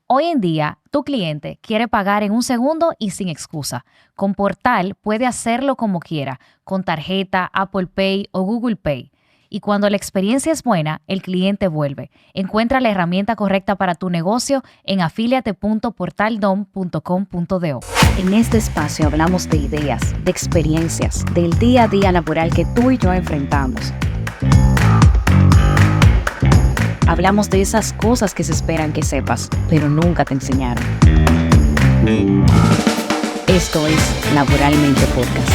Hoy en día, tu cliente quiere pagar en un segundo y sin excusa. Con Portal puede hacerlo como quiera, con tarjeta, Apple Pay o Google Pay. Y cuando la experiencia es buena, el cliente vuelve. Encuentra la herramienta correcta para tu negocio en afiliate.portaldom.com.do. En este espacio hablamos de ideas, de experiencias, del día a día laboral que tú y yo enfrentamos. Hablamos de esas cosas que se esperan que sepas, pero nunca te enseñaron. Esto es Laboralmente Podcast.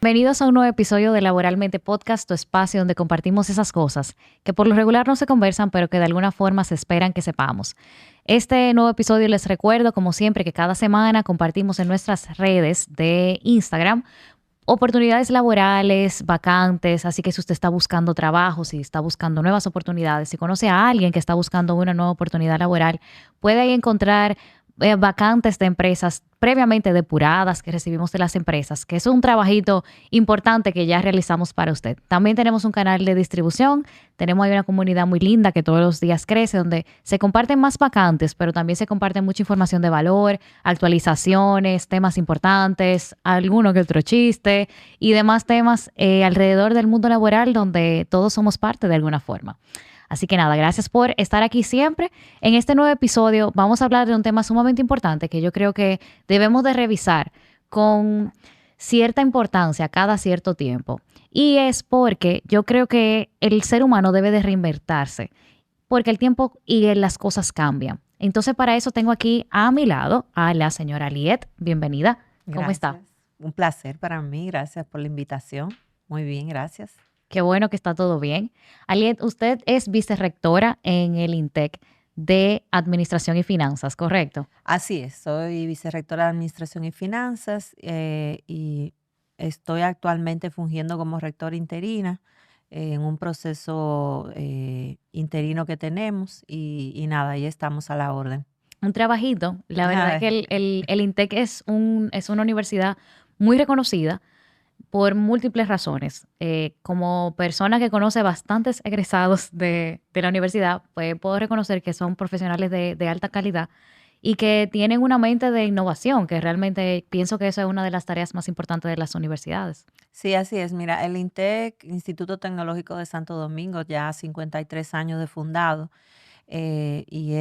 Bienvenidos a un nuevo episodio de Laboralmente Podcast, tu espacio donde compartimos esas cosas que por lo regular no se conversan, pero que de alguna forma se esperan que sepamos. Este nuevo episodio les recuerdo, como siempre, que cada semana compartimos en nuestras redes de Instagram oportunidades laborales, vacantes, así que si usted está buscando trabajo, si está buscando nuevas oportunidades, si conoce a alguien que está buscando una nueva oportunidad laboral, puede ahí encontrar vacantes de empresas previamente depuradas que recibimos de las empresas, que es un trabajito importante que ya realizamos para usted. También tenemos un canal de distribución, tenemos ahí una comunidad muy linda que todos los días crece, donde se comparten más vacantes, pero también se comparte mucha información de valor, actualizaciones, temas importantes, alguno que otro chiste y demás temas alrededor del mundo laboral donde todos somos parte de alguna forma. Así que nada, gracias por estar aquí siempre. En este nuevo episodio vamos a hablar de un tema sumamente importante que yo creo que debemos de revisar con cierta importancia cada cierto tiempo. Y es porque yo creo que el ser humano debe de reinvertirse, porque el tiempo y las cosas cambian. Entonces para eso tengo aquí a mi lado a la señora Liet. Bienvenida. ¿Cómo Gracias. está? Un placer para mí. Gracias por la invitación. Muy bien, gracias. Qué bueno que está todo bien. Aliet, usted es vicerrectora en el INTEC de Administración y Finanzas, ¿correcto? Así es, soy vicerrectora de Administración y Finanzas y estoy actualmente fungiendo como rectora interina en un proceso interino que tenemos y nada, ahí estamos a la orden. Un trabajito. La verdad es que el INTEC es una universidad muy reconocida por múltiples razones. Como persona que conoce bastantes egresados de la universidad, pues puedo reconocer que son profesionales de alta calidad y que tienen una mente de innovación, que realmente pienso que eso es una de las tareas más importantes de las universidades. Sí, así es. Mira, el INTEC, Instituto Tecnológico de Santo Domingo, ya 53 años de fundado y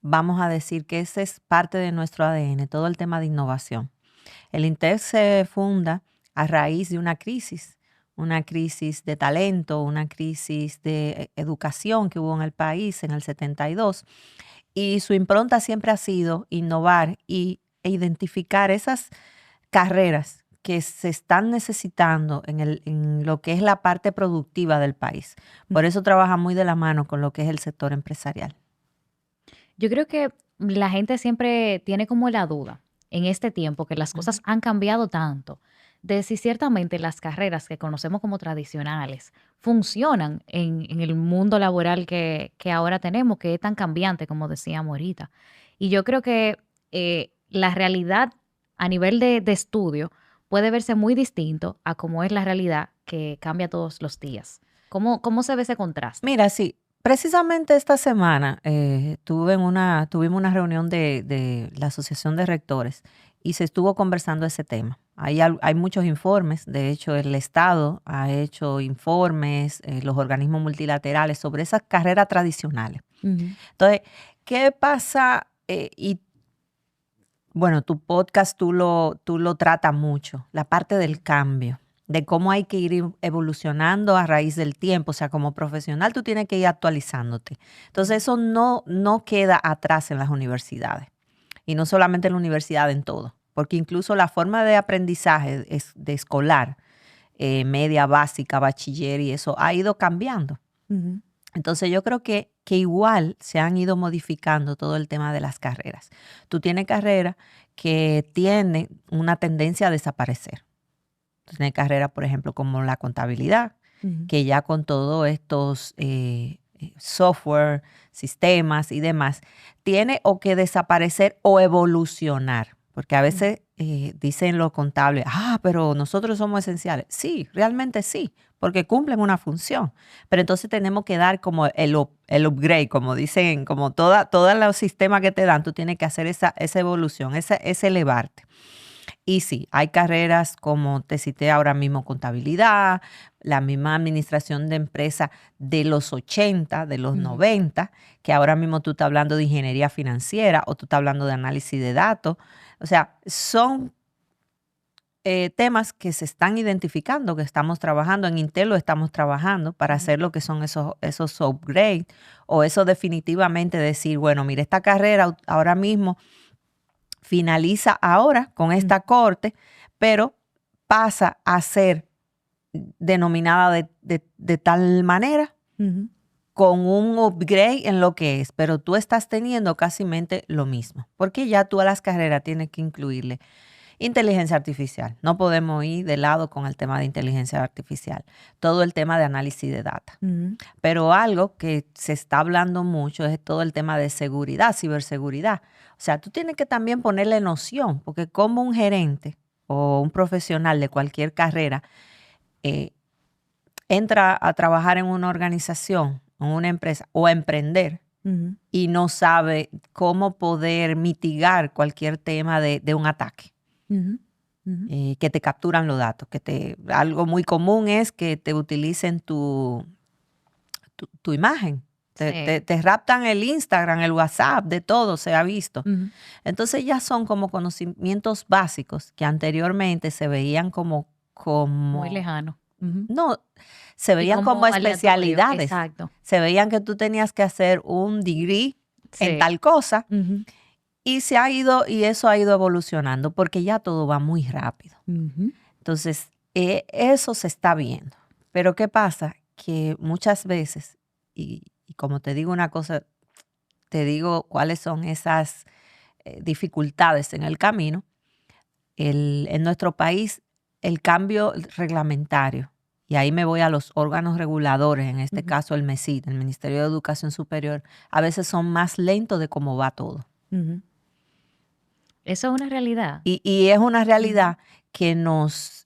vamos a decir que ese es parte de nuestro ADN, todo el tema de innovación. El INTEC se funda a raíz de una crisis de talento, una crisis de educación que hubo en el país en el 72. Y su impronta siempre ha sido innovar e identificar esas carreras que se están necesitando en lo que es la parte productiva del país. Por eso trabaja muy de la mano con lo que es el sector empresarial. Yo creo que la gente siempre tiene como la duda en este tiempo que las cosas han cambiado tanto, de si ciertamente las carreras que conocemos como tradicionales funcionan en el mundo laboral que ahora tenemos, que es tan cambiante, como decíamos ahorita. Y yo creo que la realidad a nivel de estudio puede verse muy distinto a cómo es la realidad que cambia todos los días. ¿Cómo se ve ese contraste? Mira, sí, precisamente esta semana tuvimos una reunión de la Asociación de Rectores y se estuvo conversando ese tema. Hay muchos informes, de hecho el Estado ha hecho informes, los organismos multilaterales sobre esas carreras tradicionales. Ujú. Entonces, ¿qué pasa? Bueno, tu podcast tú lo tratas mucho, la parte del cambio, de cómo hay que ir evolucionando a raíz del tiempo. O sea, como profesional tú tienes que ir actualizándote. Entonces, eso no queda atrás en las universidades. Y no solamente en la universidad, en todo. Porque incluso la forma de aprendizaje de escolar, media, básica, bachiller y eso, ha ido cambiando. Ujú. Entonces yo creo que igual se han ido modificando todo el tema de las carreras. Tú tienes carreras que tienen una tendencia a desaparecer. Tú tienes carreras, por ejemplo, como la contabilidad, Ujú. que ya con todos estos software, sistemas y demás, tiene o que desaparecer o evolucionar. Porque a veces dicen los contables, pero nosotros somos esenciales. Sí, realmente sí, porque cumplen una función. Pero entonces tenemos que dar como el upgrade, como dicen, como todos los sistemas que te dan, tú tienes que hacer esa evolución, ese elevarte. Y sí, hay carreras como te cité ahora mismo, contabilidad, la misma administración de empresa de los 80, de los 90, que ahora mismo tú estás hablando de ingeniería financiera o tú estás hablando de análisis de datos. O sea, son temas que se están identificando, que estamos trabajando. En Intel lo estamos trabajando para hacer lo que son esos upgrades o eso definitivamente decir, bueno, mira, esta carrera ahora mismo finaliza ahora con esta corte, pero pasa a ser denominada de tal manera con un upgrade en lo que es, pero tú estás teniendo casi lo mismo, porque ya tú a las carreras tienes que incluirle inteligencia artificial. No podemos ir de lado con el tema de inteligencia artificial, todo el tema de análisis de data. Pero algo que se está hablando mucho es todo el tema de seguridad, ciberseguridad. O sea, tú tienes que también ponerle noción, porque como un gerente o un profesional de cualquier carrera entra a trabajar en una organización, en una empresa o a emprender y no sabe cómo poder mitigar cualquier tema de un ataque. Que te capturan los datos, algo muy común es que te utilicen tu imagen. Te raptan el Instagram, el WhatsApp, de todo se ha visto. Entonces ya son como conocimientos básicos que anteriormente se veían como muy lejano. No, se veían como especialidades. Exacto. Se veían que tú tenías que hacer un degree en tal cosa. Y eso ha ido evolucionando porque ya todo va muy rápido. Entonces, eso se está viendo. Pero ¿qué pasa? Que muchas veces, y como te digo una cosa, te digo cuáles son esas dificultades en el camino. En nuestro país, el cambio reglamentario, y ahí me voy a los órganos reguladores, en este caso el MESID, el Ministerio de Educación Superior, a veces son más lentos de cómo va todo. Eso es una realidad. Y es una realidad que nos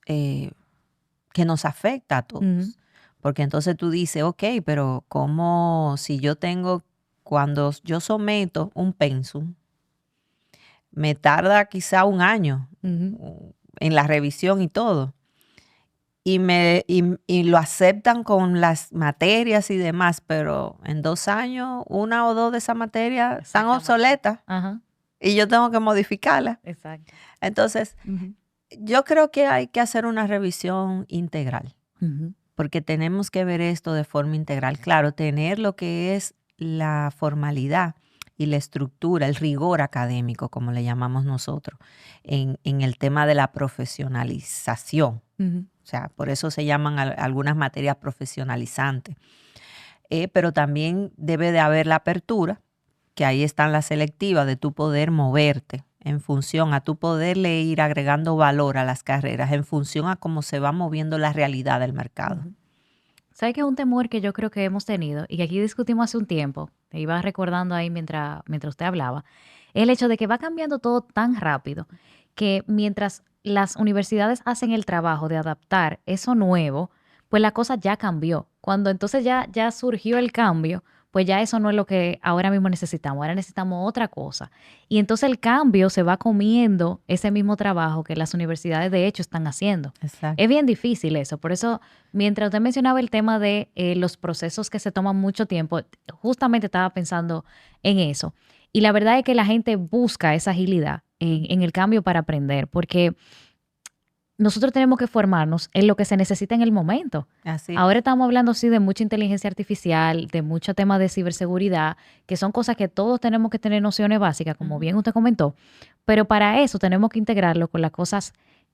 afecta a todos. Porque entonces tú dices, ok, pero ¿cómo si cuando yo someto un pensum, me tarda quizá un año en la revisión y todo? Y lo aceptan con las materias y demás, pero en 2 años, 1 o 2 de esas materias están obsoletas. Y yo tengo que modificarla. Exacto. Entonces, yo creo que hay que hacer una revisión integral, porque tenemos que ver esto de forma integral. Claro, tener lo que es la formalidad y la estructura, el rigor académico, como le llamamos nosotros, en el tema de la profesionalización. O sea, por eso se llaman algunas materias profesionalizantes. Pero también debe de haber la apertura, que ahí están las selectivas, de tú poder moverte en función a tú poderle ir agregando valor a las carreras, en función a cómo se va moviendo la realidad del mercado. ¿Sabes qué es un temor que yo creo que hemos tenido y que aquí discutimos hace un tiempo? Te iba recordando ahí mientras usted hablaba. El hecho de que va cambiando todo tan rápido que mientras las universidades hacen el trabajo de adaptar eso nuevo, pues la cosa ya cambió. Cuando entonces ya surgió el cambio, pues ya eso no es lo que ahora mismo necesitamos. Ahora necesitamos otra cosa. Y entonces el cambio se va comiendo ese mismo trabajo que las universidades de hecho están haciendo. Exacto. Es bien difícil eso. Por eso, mientras usted mencionaba el tema de los procesos que se toman mucho tiempo, justamente estaba pensando en eso. Y la verdad es que la gente busca esa agilidad en el cambio para aprender, porque nosotros tenemos que formarnos en lo que se necesita en el momento. Así. Ahora estamos hablando sí de mucha inteligencia artificial, de mucho tema de ciberseguridad, que son cosas que todos tenemos que tener nociones básicas, como bien usted comentó, pero para eso tenemos que integrarlo con las cosas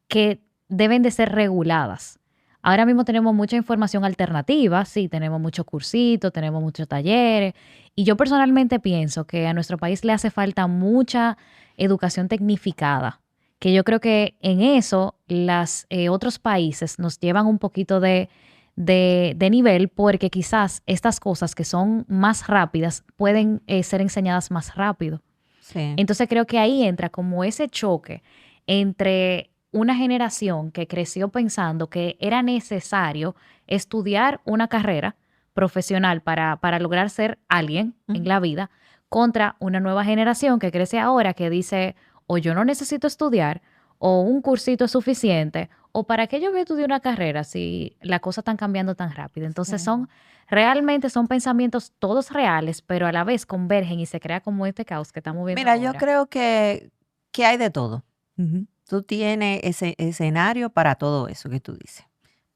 que deben de ser reguladas. Ahora mismo tenemos mucha información alternativa, sí, tenemos muchos cursitos, tenemos muchos talleres, y yo personalmente pienso que a nuestro país le hace falta mucha educación tecnificada, que yo creo que en eso los otros países nos llevan un poquito de nivel, porque quizás estas cosas que son más rápidas pueden ser enseñadas más rápido. Sí. Entonces creo que ahí entra como ese choque entre una generación que creció pensando que era necesario estudiar una carrera profesional para lograr ser alguien en Ujú. la vida contra una nueva generación que crece ahora que dice, o yo no necesito estudiar, o un cursito es suficiente, o para qué yo voy a estudiar una carrera si las cosas están cambiando tan rápido. Entonces Sí. realmente son pensamientos todos reales, pero a la vez convergen y se crea como este caos que estamos viendo Mira, yo ahora. creo que hay de todo. Ujú, Tú tienes ese escenario para todo eso que tú dices.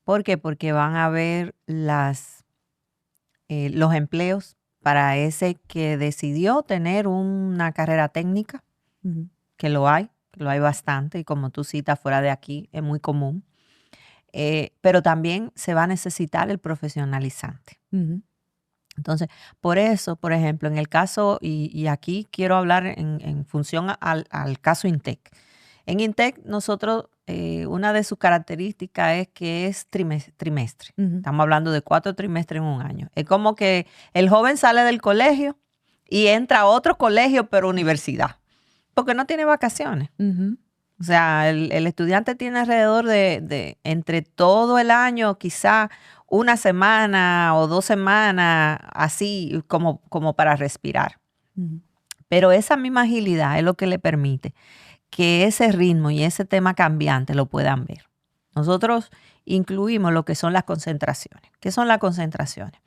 ¿Por qué? Porque van a haber los empleos para ese que decidió tener una carrera técnica, ujú, que lo hay bastante, y como tú citas, fuera de aquí es muy común. Pero también se va a necesitar el profesionalizante. ujú, Entonces, por eso, por ejemplo, en el caso, y aquí quiero hablar en función al caso Intec. En Intec, nosotros, una de sus características es que es trimestre. ujú, Estamos hablando de 4 trimestres en un año. Es como que el joven sale del colegio y entra a otro colegio, pero universidad, porque no tiene vacaciones. ujú. O sea, el estudiante tiene alrededor de entre todo el año, quizá una semana o 2 semanas, así como para respirar. Ujú, Pero esa misma agilidad es lo que le permite que ese ritmo y ese tema cambiante lo puedan ver. Nosotros incluimos lo que son las concentraciones. ¿Qué son las concentraciones?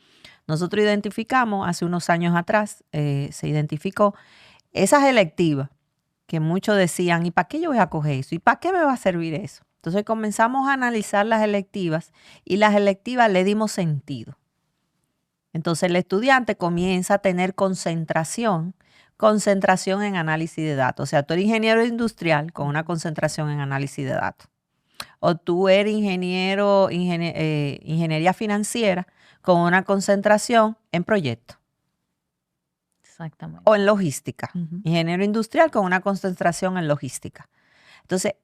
Nosotros identificamos, hace unos años atrás, se identificó esas electivas que muchos decían, ¿y para qué yo voy a coger eso? ¿Y para qué me va a servir eso? Entonces comenzamos a analizar las electivas y las electivas le dimos sentido. Entonces el estudiante comienza a tener concentración en análisis de datos. O sea, tú eres ingeniero industrial con una concentración en análisis de datos. O tú eres ingeniería financiera con una concentración en proyectos. Exactamente. O en logística. Ujú, Ingeniero industrial con una concentración en logística. Entonces,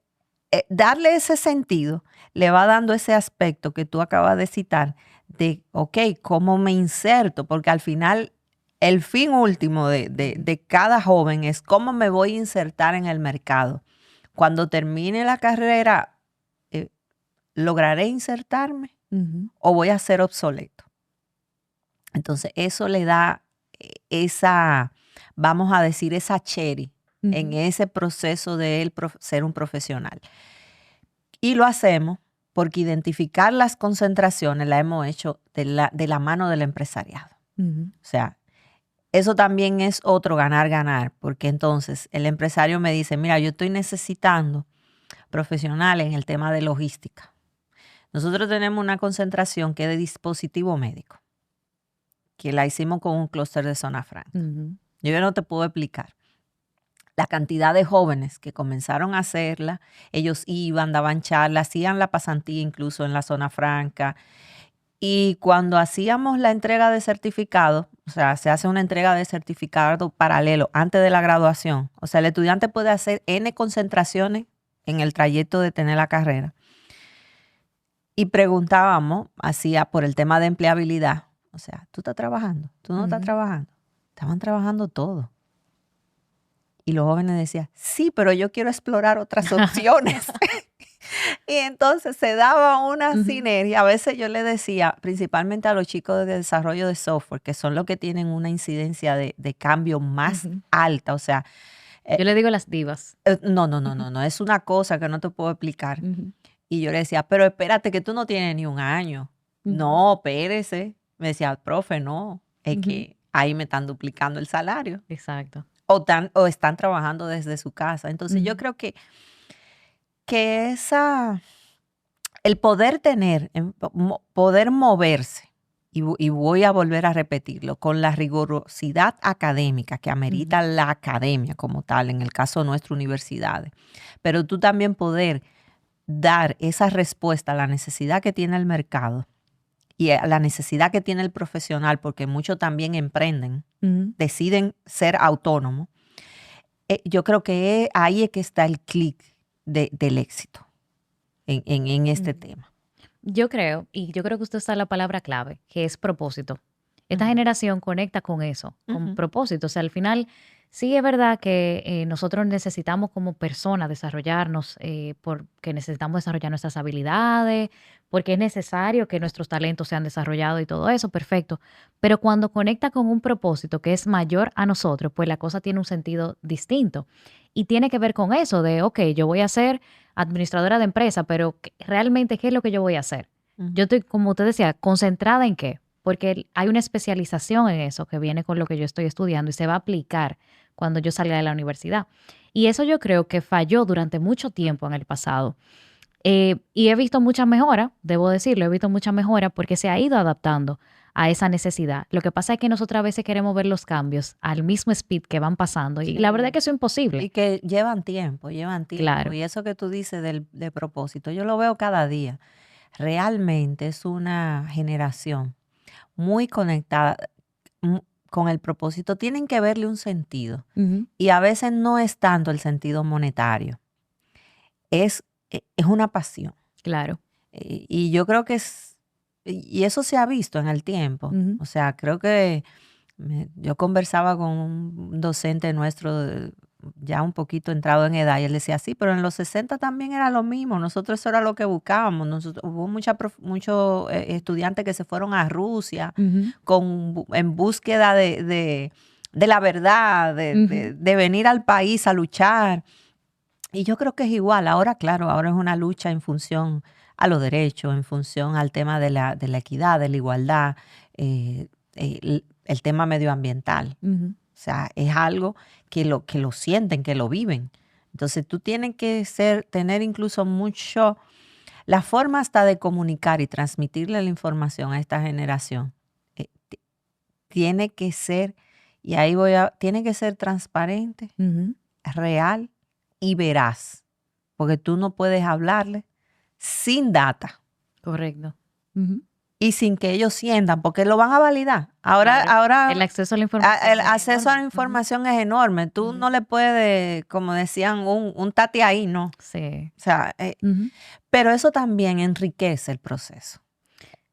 darle ese sentido le va dando ese aspecto que tú acabas de citar de, ok, ¿cómo me inserto? Porque al final el fin último de cada joven es cómo me voy a insertar en el mercado. Cuando termine la carrera, eh, ¿lograré insertarme ujú, o voy a ser obsoleto? Entonces, eso le da esa, vamos a decir, esa cherry en ujú. ese proceso de él ser un profesional. Y lo hacemos porque identificar las concentraciones la hemos hecho de la mano del empresariado. Ujú, O sea, eso también es otro ganar-ganar, porque entonces el empresario me dice, mira, yo estoy necesitando profesionales en el tema de logística. Nosotros tenemos una concentración que es de dispositivo médico, que la hicimos con un clúster de zona franca. ujú, Yo no te puedo explicar la cantidad de jóvenes que comenzaron a hacerla. Ellos iban, daban charlas, hacían la pasantía incluso en la zona franca. Y cuando hacíamos la entrega de certificado, o sea, se hace una entrega de certificado paralelo antes de la graduación. O sea, el estudiante puede hacer N concentraciones en el trayecto de tener la carrera. Y preguntábamos, hacía por el tema de empleabilidad. O sea, ¿tú estás trabajando? ¿Tú no estás ujú. trabajando? Estaban trabajando todo. Y los jóvenes decían, sí, pero yo quiero explorar otras opciones. Y entonces se daba una Ujú, sinergia. A veces yo le decía, principalmente a los chicos de desarrollo de software, que son los que tienen una incidencia de cambio más ujú. alta. O sea, Yo le digo las divas. no, es una cosa que no te puedo explicar. Ujú, Y yo le decía, pero espérate que tú no tienes ni un año. ujú, No, espérese. Me decía, profe, no, es ujú. que ahí me están duplicando el salario. Exacto. O están trabajando desde su casa. Entonces yo Ujú, creo que el poder tener, poder moverse, y voy a volver a repetirlo, con la rigurosidad académica que ujú, amerita la academia como tal, en el caso de nuestras universidades, pero tú también poder dar esa respuesta a la necesidad que tiene el mercado y a la necesidad que tiene el profesional, porque muchos también emprenden, ujú. deciden ser autónomos. Yo creo que ahí es que está el clic del éxito en este Ujú. tema. Yo creo que usted está la palabra clave, que es propósito. Esta Ujú, generación conecta con eso, con ujú, propósito. O sea, al final, Sí, es verdad que nosotros necesitamos como personas desarrollarnos, porque necesitamos desarrollar nuestras habilidades, porque es necesario que nuestros talentos sean desarrollados y todo eso, perfecto. Pero cuando conecta con un propósito que es mayor a nosotros, pues la cosa tiene un sentido distinto. Y tiene que ver con eso de, ok, yo voy a ser administradora de empresa, pero realmente, ¿qué es lo que yo voy a hacer? Ujú. Yo estoy, como usted decía, concentrada en qué, porque hay una especialización en eso que viene con lo que yo estoy estudiando y se va a aplicar cuando yo salga de la universidad. Y eso yo creo que falló durante mucho tiempo en el pasado. Y he visto muchas mejoras, debo decirlo, he visto muchas mejoras porque se ha ido adaptando a esa necesidad. Lo que pasa es que nosotros a veces queremos ver los cambios al mismo speed que van pasando y la verdad es Sí. que eso es imposible. Y que llevan tiempo, llevan tiempo. Claro. Y eso que tú dices de propósito, yo lo veo cada día. Realmente es una generación muy conectada mm, con el propósito. Tienen que verle un sentido. Ujú. Y a veces no es tanto el sentido monetario, es una pasión. Claro. Y yo creo que y eso se ha visto en el tiempo. Ujú. O sea, creo que yo conversaba con un docente nuestro ya un poquito entrado en edad y él decía, sí, pero en los 60 también era lo mismo, nosotros eso era lo que buscábamos, hubo muchos estudiantes que se fueron a Rusia Ujú. en búsqueda de la verdad, Ujú. de venir al país a luchar. Y yo creo que es igual. Ahora, claro, ahora es una lucha en función a los derechos, en función al tema de la equidad, de la igualdad, el tema medioambiental. Ujú. O sea, es algo que lo sienten, que lo viven. Entonces, tú tienes que tener incluso la forma hasta de comunicar y transmitirle la información a esta generación. Tiene que ser, y ahí tiene que ser transparente, Ujú. real y veraz, porque tú no puedes hablarle sin data Correcto. Ujú. y sin que ellos sientan, porque lo van a validar. Ahora, Claro. El ahora acceso a la información el es acceso a la enorme. Ujú. información es enorme. Tú Ujú. no le puedes, como decían, un tate ahí, ¿no? Sí. O sea, Ujú. pero eso también enriquece el proceso.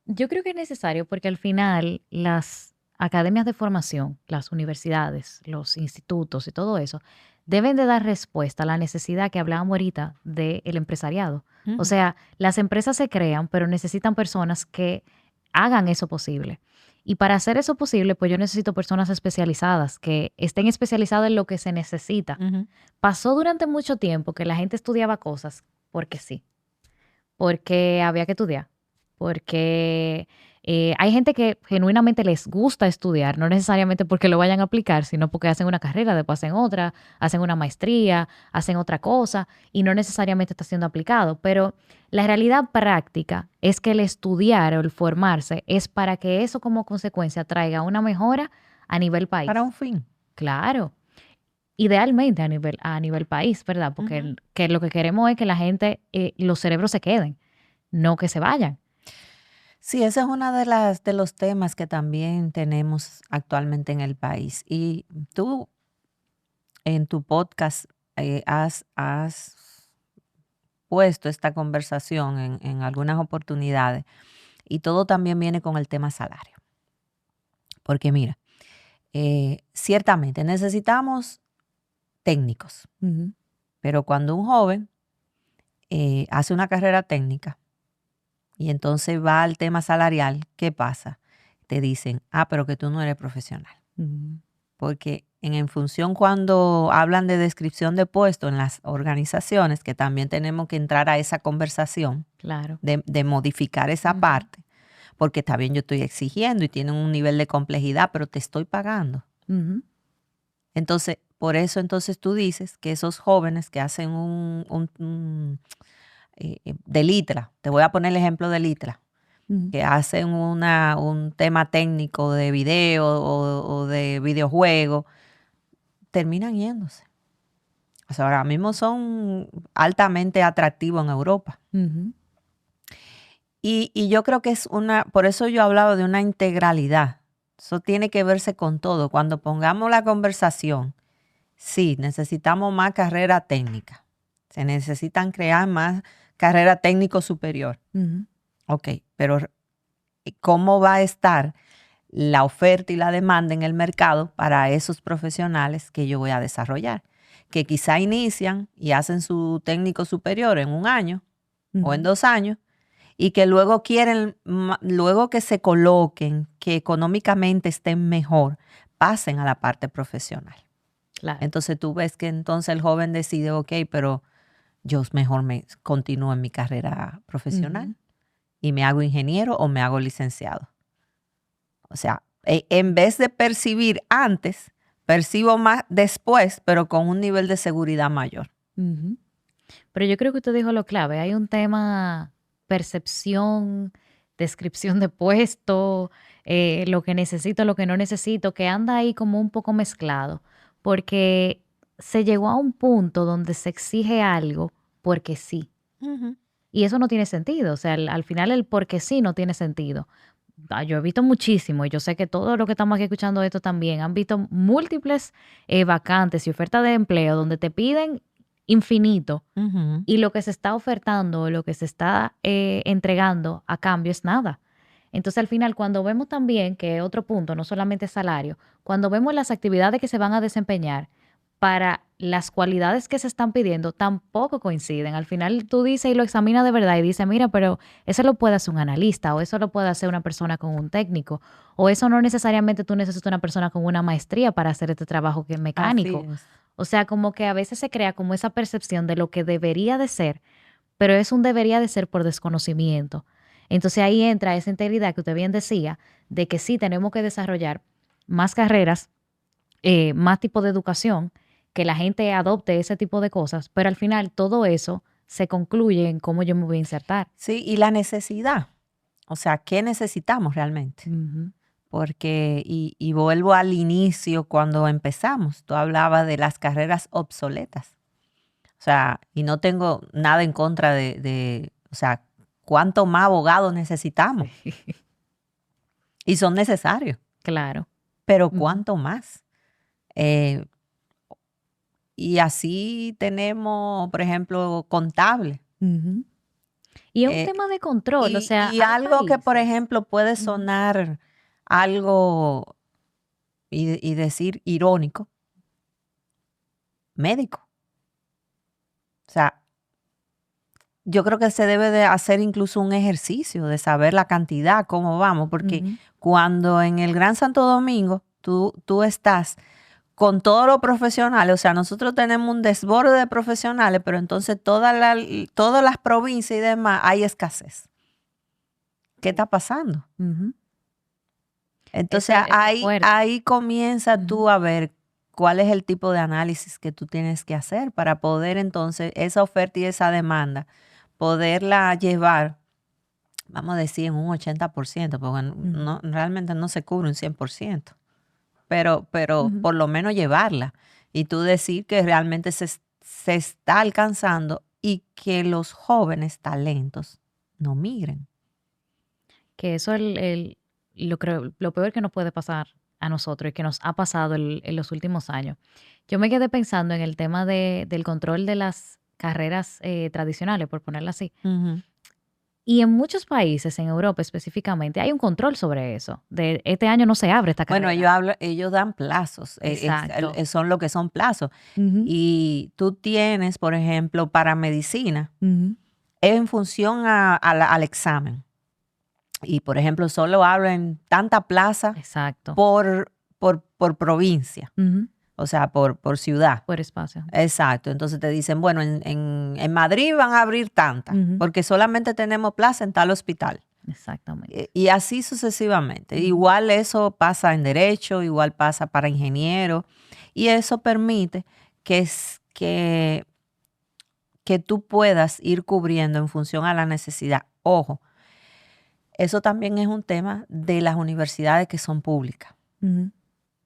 Yo creo que es necesario porque al final las academias de formación, las universidades, los institutos y todo eso deben de dar respuesta a la necesidad que hablábamos ahorita del empresariado. O Ujú. sea, las empresas se crean, pero necesitan personas que hagan eso posible. Y para hacer eso posible, pues yo necesito personas especializadas, que estén especializadas en lo que se necesita. Ujú. Pasó durante mucho tiempo que la gente estudiaba cosas porque sí, porque había que estudiar, porque hay gente que genuinamente les gusta estudiar, no necesariamente porque lo vayan a aplicar, sino porque hacen una carrera, después hacen otra, hacen una maestría, hacen otra cosa y no necesariamente está siendo aplicado. Pero la realidad práctica es que el estudiar o el formarse es para que eso como consecuencia traiga una mejora a nivel Para país. un fin. Claro. Idealmente a nivel país, ¿verdad? Porque Ujú. que lo que queremos es que la gente, los cerebros se queden, no que se vayan. Sí, ese es uno de los temas que también tenemos actualmente en el país. Y tú en tu podcast has puesto esta conversación en algunas oportunidades y todo también viene con el tema salario. Porque mira, ciertamente necesitamos técnicos, Ujú. pero cuando un joven hace una carrera técnica y entonces va al tema salarial, ¿qué pasa? Te dicen, pero que tú no eres profesional. Ujú. Porque en función cuando hablan de descripción de puesto en las organizaciones, que también tenemos que entrar a esa conversación Claro. de modificar esa Ujú. parte, porque está bien, yo estoy exigiendo y tienen un nivel de complejidad, pero te estoy pagando. Ujú. Entonces, por eso entonces tú dices que esos jóvenes que hacen de Litra, te voy a poner el ejemplo de Litra, Ujú. que hacen un tema técnico de video o de videojuego, terminan yéndose. O sea, ahora mismo son altamente atractivos en Europa. Ujú. Y yo creo que por eso yo hablaba de una integralidad. Eso tiene que verse con todo. Cuando pongamos la conversación, sí, necesitamos más carrera técnica. Se necesitan crear más carrera técnico superior. Ujú. Ok, pero ¿cómo va a estar la oferta y la demanda en el mercado para esos profesionales que yo voy a desarrollar, que quizá inician y hacen su técnico superior en 1 año o en 2 años, y que luego quieren, luego que se coloquen, que económicamente estén mejor, pasen a la parte profesional. Claro. Entonces tú ves que entonces el joven decide, ok, pero yo mejor me continúo en mi carrera profesional y me hago ingeniero o me hago licenciado. O sea, en vez de percibir antes, percibo más después, pero con un nivel de seguridad mayor. Pero yo creo que usted dijo lo clave. Hay un tema percepción, descripción de puesto, lo que necesito, lo que no necesito, que anda ahí como un poco mezclado, porque se llegó a un punto donde se exige algo porque sí. Y eso no tiene sentido. O sea, al final el porque sí no tiene sentido. Yo he visto muchísimo, y yo sé que todos los que estamos aquí escuchando esto también han visto múltiples vacantes y ofertas de empleo donde te piden infinito y lo que se está ofertando, lo que se está entregando a cambio es nada. Entonces al final cuando vemos también, que otro punto, no solamente salario, cuando vemos las actividades que se van a desempeñar para las cualidades que se están pidiendo, tampoco coinciden. Al final tú dices y lo examinas de verdad y dices, mira, pero eso lo puede hacer un analista, o eso lo puede hacer una persona con un técnico, o eso no necesariamente tú necesitas una persona con una maestría para hacer este trabajo que es mecánico. Así es. O sea, como que a veces se crea como esa percepción de lo que debería de ser, pero es un debería de ser por desconocimiento. Entonces ahí entra esa integridad que usted bien decía, de que sí tenemos que desarrollar más carreras, más tipo de educación, que la gente adopte ese tipo de cosas, pero al final todo eso se concluye en cómo yo me voy a insertar. Sí, y la necesidad. O sea, ¿qué necesitamos realmente? Porque, y vuelvo al inicio cuando empezamos, tú hablabas de las carreras obsoletas. O sea, y no tengo nada en contra o sea, ¿cuánto más abogados necesitamos? Y son necesarios, Claro. pero ¿cuánto más? Y así tenemos, por ejemplo, contable. Y es un tema de control, o sea, Y hay algo que, por países. ejemplo, puede sonar algo y decir irónico, médico. O sea, yo creo que se debe de hacer incluso un ejercicio de saber la cantidad, cómo vamos, porque cuando en el Gran Santo Domingo tú estás con todos los profesionales, o sea, nosotros tenemos un desborde de profesionales, pero entonces todas las provincias y demás hay escasez. ¿Qué está pasando? Entonces ahí comienza tú a ver cuál es el tipo de análisis que tú tienes que hacer para poder entonces esa oferta y esa demanda, poderla llevar, vamos a decir, en un 80%, porque realmente no se cubre un 100%, pero por lo menos llevarla y tú decir que realmente se está alcanzando y que los jóvenes talentos no migren. Que eso lo peor que nos puede pasar a nosotros y que nos ha pasado en los últimos años. Yo me quedé pensando en el tema del control de las carreras tradicionales, por ponerlo así. Y en muchos países, en Europa específicamente, hay un control sobre eso. De este año no se abre esta carrera. Bueno, ellos dan plazos. Exacto. Son lo que son plazos. Y tú tienes, por ejemplo, para medicina, en función al examen. Y, por ejemplo, solo abren tanta plaza Exacto. por provincia. O sea, por ciudad. Por espacio. Exacto. Entonces te dicen, bueno, en Madrid van a abrir tanta, porque solamente tenemos plaza en tal hospital. Exactamente. Y así sucesivamente. Igual eso pasa en derecho, igual pasa para ingeniero. Y eso permite que tú puedas ir cubriendo en función a la necesidad. Ojo, eso también es un tema de las universidades que son públicas.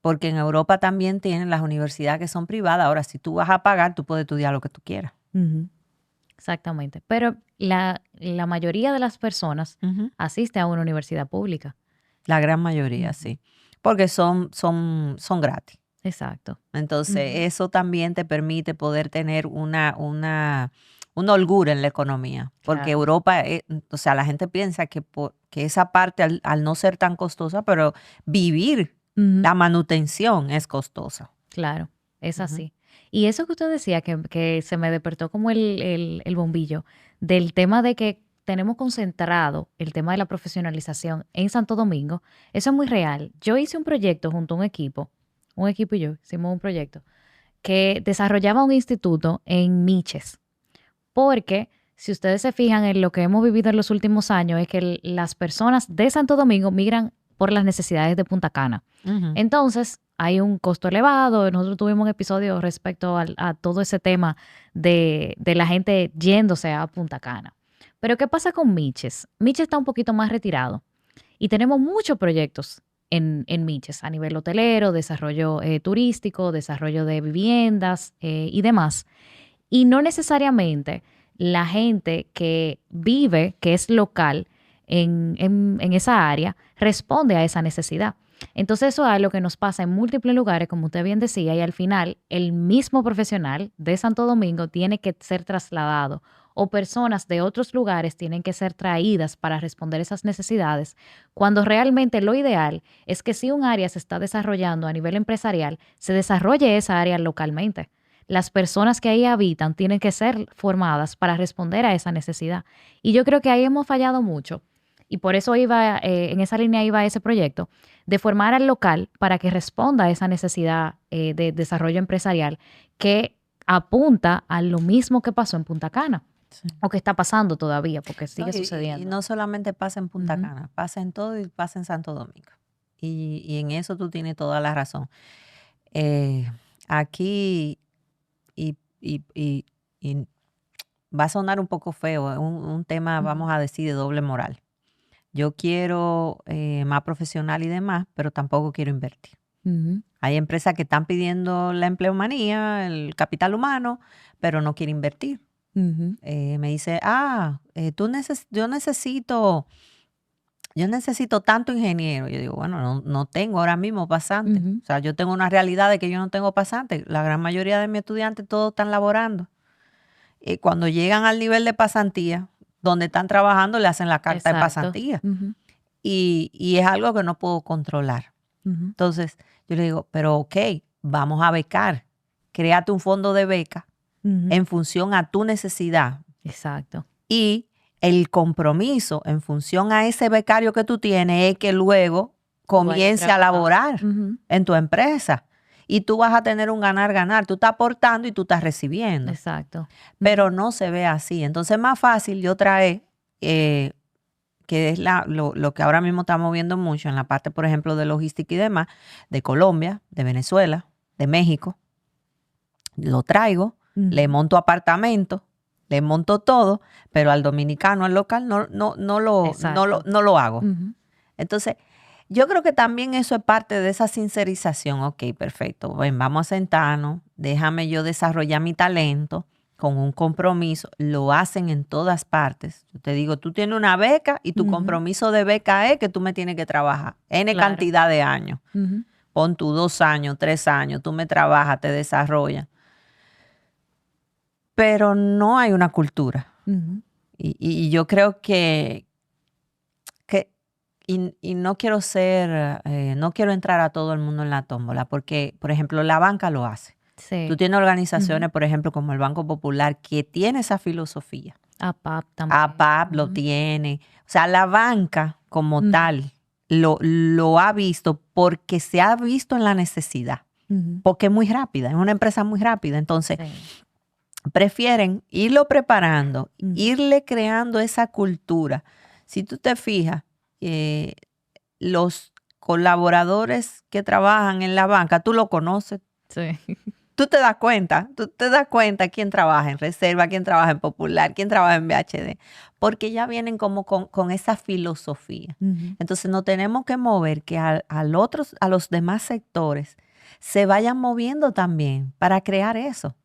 Porque en Europa también tienen las universidades que son privadas. Ahora, si tú vas a pagar, tú puedes estudiar lo que tú quieras. Exactamente. Pero la mayoría de las personas asiste a una universidad pública. La gran mayoría, sí. Porque son gratis. Exacto. Entonces, eso también te permite poder tener una holgura en la economía. Porque Europa, o sea, la gente piensa que que esa parte al no ser tan costosa, pero vivir, Ujú. la manutención es costosa. Claro, es Ujú. así. Y eso que usted decía, que se me despertó como el bombillo, del tema de que tenemos concentrado el tema de la profesionalización en Santo Domingo, eso es muy real. Yo hice un proyecto junto a un equipo y yo hicimos un proyecto que desarrollaba un instituto en Miches, porque si ustedes se fijan en lo que hemos vivido en los últimos años, es que las personas de Santo Domingo migran por las necesidades de Punta Cana. Ujú. Entonces, hay un costo elevado. Nosotros tuvimos un episodio respecto a todo ese tema de la gente yéndose a Punta Cana. Pero, ¿qué pasa con Miches? Miches está un poquito más retirado y tenemos muchos proyectos en Miches a nivel hotelero, desarrollo turístico, desarrollo de viviendas y demás. Y no necesariamente la gente que vive, que es local en esa área, responde a esa necesidad. Entonces eso es algo que nos pasa en múltiples lugares, como usted bien decía, y al final el mismo profesional de Santo Domingo tiene que ser trasladado o personas de otros lugares tienen que ser traídas para responder esas necesidades, cuando realmente lo ideal es que si un área se está desarrollando a nivel empresarial, se desarrolle esa área localmente. Las personas que ahí habitan tienen que ser formadas para responder a esa necesidad. Y yo creo que ahí hemos fallado mucho. Y por eso en esa línea iba ese proyecto, de formar al local para que responda a esa necesidad de desarrollo empresarial que apunta a lo mismo que pasó en Punta Cana, Sí. o que está pasando todavía, porque No, sigue y sucediendo. no solamente pasa en Punta Ujú. Cana, pasa en todo y pasa en Santo Domingo. Y en eso tú tienes toda la razón. Eh, aquí, y, y- y- y va a sonar un poco feo, un tema, Ujú. vamos a decir, de doble moral. Yo quiero más profesional y demás, pero tampoco quiero invertir. Ujú. Hay empresas que están pidiendo la empleomanía, el capital humano, pero no quieren invertir. Ujú. Me dice, yo necesito tanto ingeniero. Yo digo, bueno, no tengo ahora mismo pasante. Ujú. O sea, yo tengo una realidad de que yo no tengo pasante. La gran mayoría de mis estudiantes todos están laborando. Y cuando llegan al nivel de pasantía, donde están trabajando, le hacen la carta de Exacto. pasantía. Ujú. Y es algo que no puedo controlar. Ujú. Entonces, yo le digo, pero ok, vamos a becar. Créate un fondo de beca Ujú. en función a tu necesidad Exacto. y el compromiso en función a ese becario que tú tienes es que luego Tú vayas comience a trabajando. laborar Ujú. en tu empresa y tú vas a tener un ganar-ganar. Tú estás aportando y tú estás recibiendo, Exacto. pero no se ve así. Entonces es más fácil yo traer, que es lo que ahora mismo estamos viendo mucho en la parte, por ejemplo, de logística y demás, de Colombia, de Venezuela, de México. Lo traigo, le Ujú. monto apartamento, le monto todo, pero al dominicano, al local, Exacto. no lo hago. Ujú. Entonces, yo creo que también eso es parte de esa sincerización. Ok, perfecto, ven, vamos a sentarnos, déjame yo desarrollar mi talento con un compromiso. Lo hacen en todas partes. Yo te digo, tú tienes una beca y tu Ujú. compromiso de beca es que tú me tienes que trabajar N Claro. cantidad de años. Ujú. Pon tú 2 años, 3 años, tú me trabajas, te desarrollas. Pero no hay una cultura. Ujú. Y yo creo que y no quiero no quiero entrar a todo el mundo en la tómbola, porque, por ejemplo, la banca lo hace. Tú Sí. tienes Ujú. organizaciones, por ejemplo, como el Banco Popular, que tiene esa filosofía. APAP también. APAP lo Ujú. tiene. O sea, la banca como Ujú. tal lo ha visto porque se ha visto en la necesidad, Ujú. porque es muy rápida, es una empresa muy rápida. Entonces, Sí. prefieren irlo preparando, Ujú. irle creando esa cultura. Si tú te fijas, eh, los colaboradores que trabajan en la banca, tú lo conoces, Sí. tú te das cuenta quién trabaja en Reserva, quién trabaja en Popular, quién trabaja en BHD, porque ya vienen como con esa filosofía. Ujú. Entonces nos tenemos que mover que a los demás sectores se vayan moviendo también para crear eso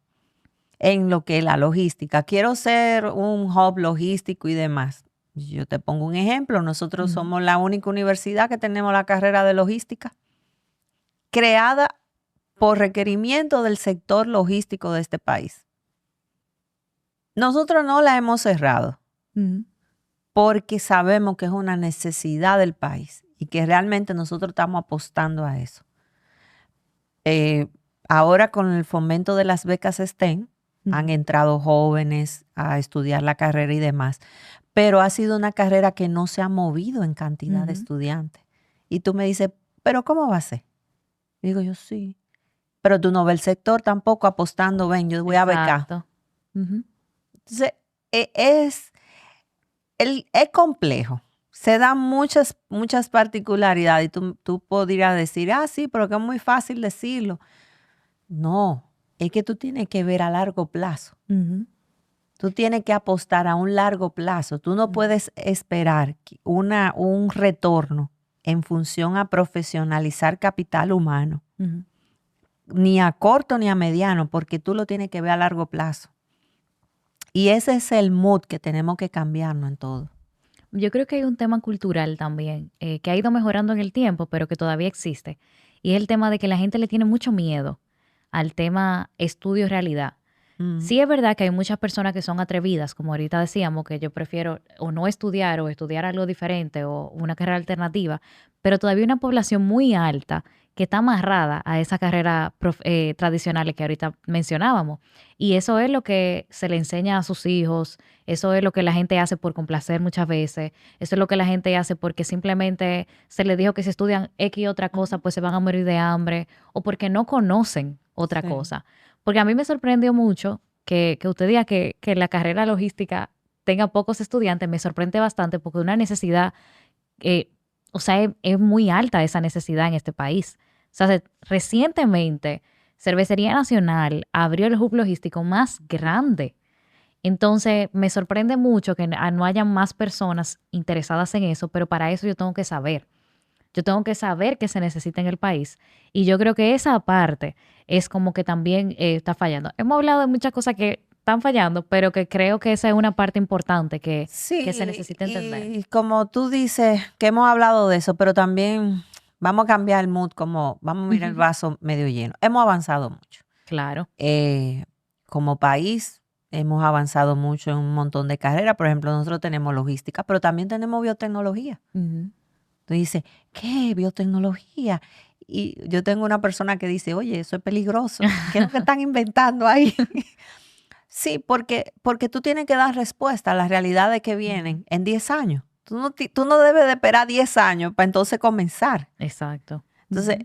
en lo que es la logística. Quiero ser un hub logístico y demás. Yo te pongo un ejemplo. Nosotros Ujú. somos la única universidad que tenemos la carrera de logística creada por requerimiento del sector logístico de este país. Nosotros no la hemos cerrado. Ujú. porque sabemos que es una necesidad del país y que realmente nosotros estamos apostando a eso. Ahora con el fomento de las becas STEM, han entrado jóvenes a estudiar la carrera y demás, pero ha sido una carrera que no se ha movido en cantidad de estudiantes. Y tú me dices, ¿pero cómo va a ser? Y digo yo, sí. Pero tú no ves el sector tampoco apostando, ven, yo voy a becar. Exacto. Entonces, es complejo. Se dan muchas particularidades y tú podrías decir, sí, pero que es muy fácil decirlo. No, es que tú tienes que ver a largo plazo. Tú tienes que apostar a un largo plazo. Tú no puedes esperar un retorno en función a profesionalizar capital humano, ni a corto ni a mediano, porque tú lo tienes que ver a largo plazo. Y ese es el mood que tenemos que cambiarnos en todo. Yo creo que hay un tema cultural también, que ha ido mejorando en el tiempo, pero que todavía existe. Y es el tema de que la gente le tiene mucho miedo al tema estudio-realidad. Sí es verdad que hay muchas personas que son atrevidas, como ahorita decíamos, que yo prefiero o no estudiar o estudiar algo diferente o una carrera alternativa, pero todavía hay una población muy alta que está amarrada a esa carrera tradicionales que ahorita mencionábamos. Y eso es lo que se le enseña a sus hijos, eso es lo que la gente hace por complacer muchas veces, eso es lo que la gente hace porque simplemente se les dijo que si estudian X y otra cosa, pues se van a morir de hambre o porque no conocen otra cosa. Porque a mí me sorprendió mucho que usted diga que la carrera logística tenga pocos estudiantes, me sorprende bastante porque una necesidad, o sea, es muy alta esa necesidad en este país. O sea, recientemente Cervecería Nacional abrió el hub logístico más grande. Entonces, me sorprende mucho que no haya más personas interesadas en eso, pero para eso yo tengo que saber. Yo tengo que saber qué se necesita en el país. Y yo creo que esa parte es como que también está fallando. Hemos hablado de muchas cosas que están fallando, pero que creo que esa es una parte importante que se necesita entender. Y como tú dices, que hemos hablado de eso, pero también vamos a cambiar el mood, como vamos a mirar el vaso medio lleno. Hemos avanzado mucho. Claro. Como país, hemos avanzado mucho en un montón de carreras. Por ejemplo, nosotros tenemos logística, pero también tenemos biotecnología. Tú dices, ¿qué? Biotecnología. Y yo tengo una persona que dice, oye, eso es peligroso. ¿Qué es lo que están inventando ahí? Sí, porque tú tienes que dar respuesta a las realidades que vienen en 10 años. Tú no debes de esperar 10 años para entonces comenzar. Exacto. Entonces,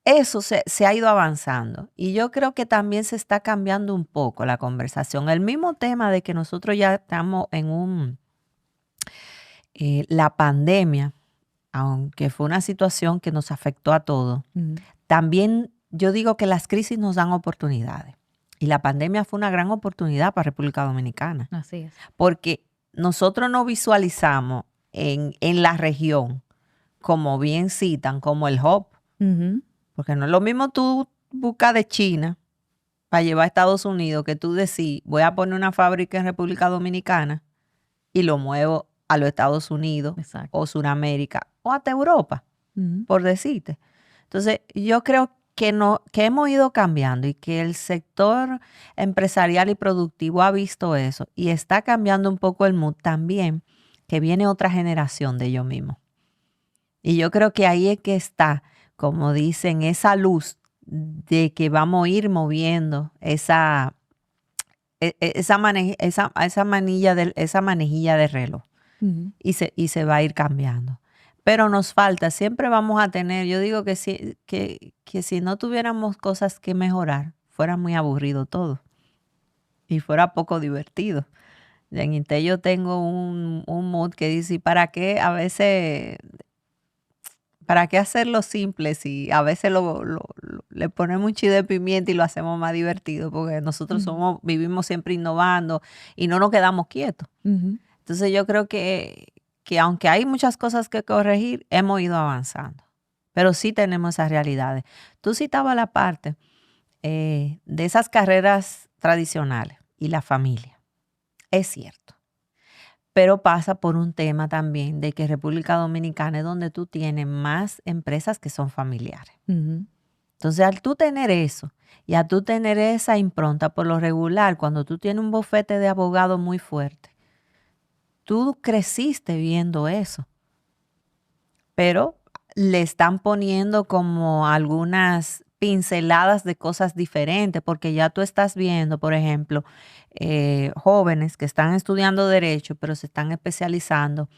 eso se ha ido avanzando. Y yo creo que también se está cambiando un poco la conversación. El mismo tema de que nosotros ya estamos en la pandemia, aunque fue una situación que nos afectó a todos, también yo digo que las crisis nos dan oportunidades. Y la pandemia fue una gran oportunidad para República Dominicana. Así es. Porque nosotros nos visualizamos en la región, como bien citan, como el hub. Porque no es lo mismo tú buscar de China para llevar a Estados Unidos que tú decir, voy a poner una fábrica en República Dominicana y lo muevo a los Estados Unidos o Sudamérica o hasta Europa, por decirte. Entonces, yo creo que hemos ido cambiando y que el sector empresarial y productivo ha visto eso y está cambiando un poco el mood también, que viene otra generación de ellos mismos. Y yo creo que ahí es que está, como dicen, esa luz de que vamos a ir moviendo esa manejilla de reloj. Y se va a ir cambiando. Pero nos falta, siempre vamos a tener, yo digo que si no tuviéramos cosas que mejorar, fuera muy aburrido todo y fuera poco divertido. En Intel yo tengo un mood que dice, ¿para qué a veces, para qué hacerlo simple si a veces le ponemos un chile de pimienta y lo hacemos más divertido? Porque nosotros vivimos siempre innovando y no nos quedamos quietos. Entonces yo creo que aunque hay muchas cosas que corregir, hemos ido avanzando. Pero sí tenemos esas realidades. Tú citabas la parte de esas carreras tradicionales y la familia. Es cierto. Pero pasa por un tema también de que República Dominicana es donde tú tienes más empresas que son familiares. Entonces, al tú tener eso y al tú tener esa impronta por lo regular, cuando tú tienes un bufete de abogados muy fuerte, tú creciste viendo eso, pero le están poniendo como algunas pinceladas de cosas diferentes, porque ya tú estás viendo, por ejemplo, jóvenes que están estudiando derecho, pero se están especializando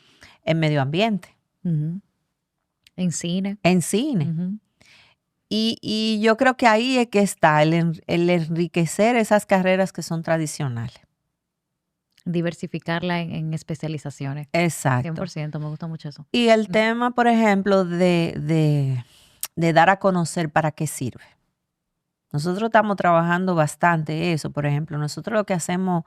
en medio ambiente, En cine. en cine. Y yo creo que ahí es que está el enriquecer esas carreras que son tradicionales. Diversificarla en especializaciones. Exacto. 100%, me gusta mucho eso. Y el tema, por ejemplo, de dar a conocer para qué sirve. Nosotros estamos trabajando bastante eso. Por ejemplo, nosotros lo que hacemos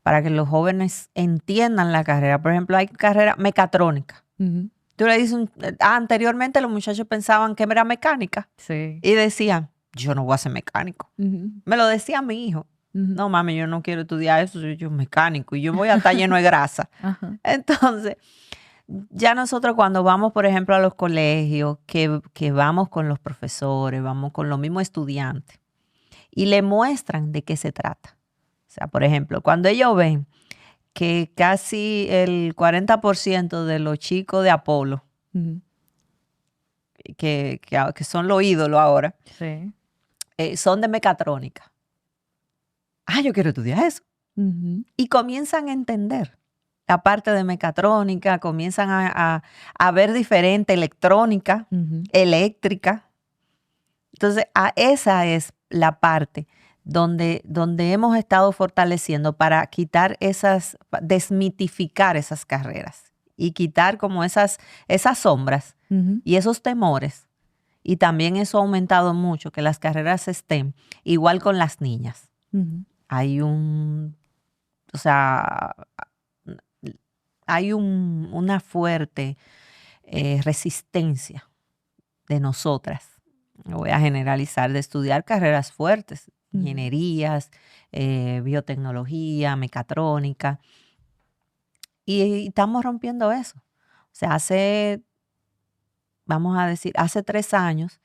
para que los jóvenes entiendan la carrera. Por ejemplo, hay carrera mecatrónica. Tú le dices, anteriormente los muchachos pensaban que era mecánica. Sí. Y decían, yo no voy a ser mecánico. Me lo decía mi hijo. No, mami, yo no quiero estudiar eso, soy yo mecánico y yo voy a estar lleno de grasa. Entonces, ya nosotros cuando vamos, por ejemplo, a los colegios, que vamos con los profesores, vamos con los mismos estudiantes y le muestran de qué se trata. O sea, por ejemplo, cuando ellos ven que casi el 40% de los chicos de Apolo, que son los ídolos ahora, Sí. Son de mecatrónica. Yo quiero estudiar eso. Y comienzan a entender la parte de mecatrónica, comienzan a ver diferente electrónica, eléctrica. Entonces, esa es la parte donde hemos estado fortaleciendo para quitar desmitificar esas carreras y quitar como esas sombras y esos temores. Y también eso ha aumentado mucho, que las carreras estén igual con las niñas. Hay una fuerte resistencia de nosotras, lo voy a generalizar, de estudiar carreras fuertes, ingenierías, biotecnología, mecatrónica, y estamos rompiendo eso. O sea, vamos a decir, hace 3 años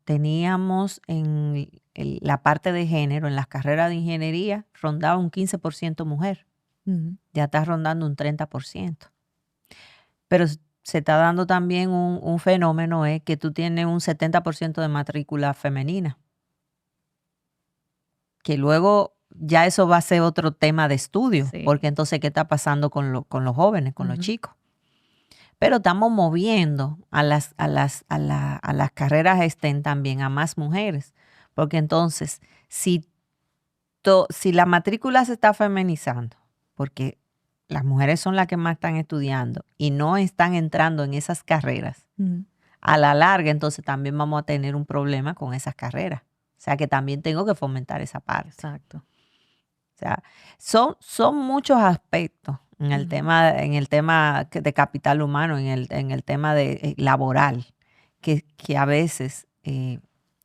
teníamos en la parte de género, en las carreras de ingeniería, rondaba un 15% mujer. Ya está rondando un 30%. Pero se está dando también un fenómeno, que tú tienes un 70% de matrícula femenina. Que luego ya eso va a ser otro tema de estudio, porque entonces, ¿qué está pasando con los jóvenes, con los chicos? Pero estamos moviendo a las carreras STEM también a más mujeres, porque entonces, si la matrícula se está feminizando, porque las mujeres son las que más están estudiando y no están entrando en esas carreras, a la larga entonces también vamos a tener un problema con esas carreras. O sea que también tengo que fomentar esa parte. Exacto. O sea, son muchos aspectos en el tema de capital humano, en el tema de laboral, que a veces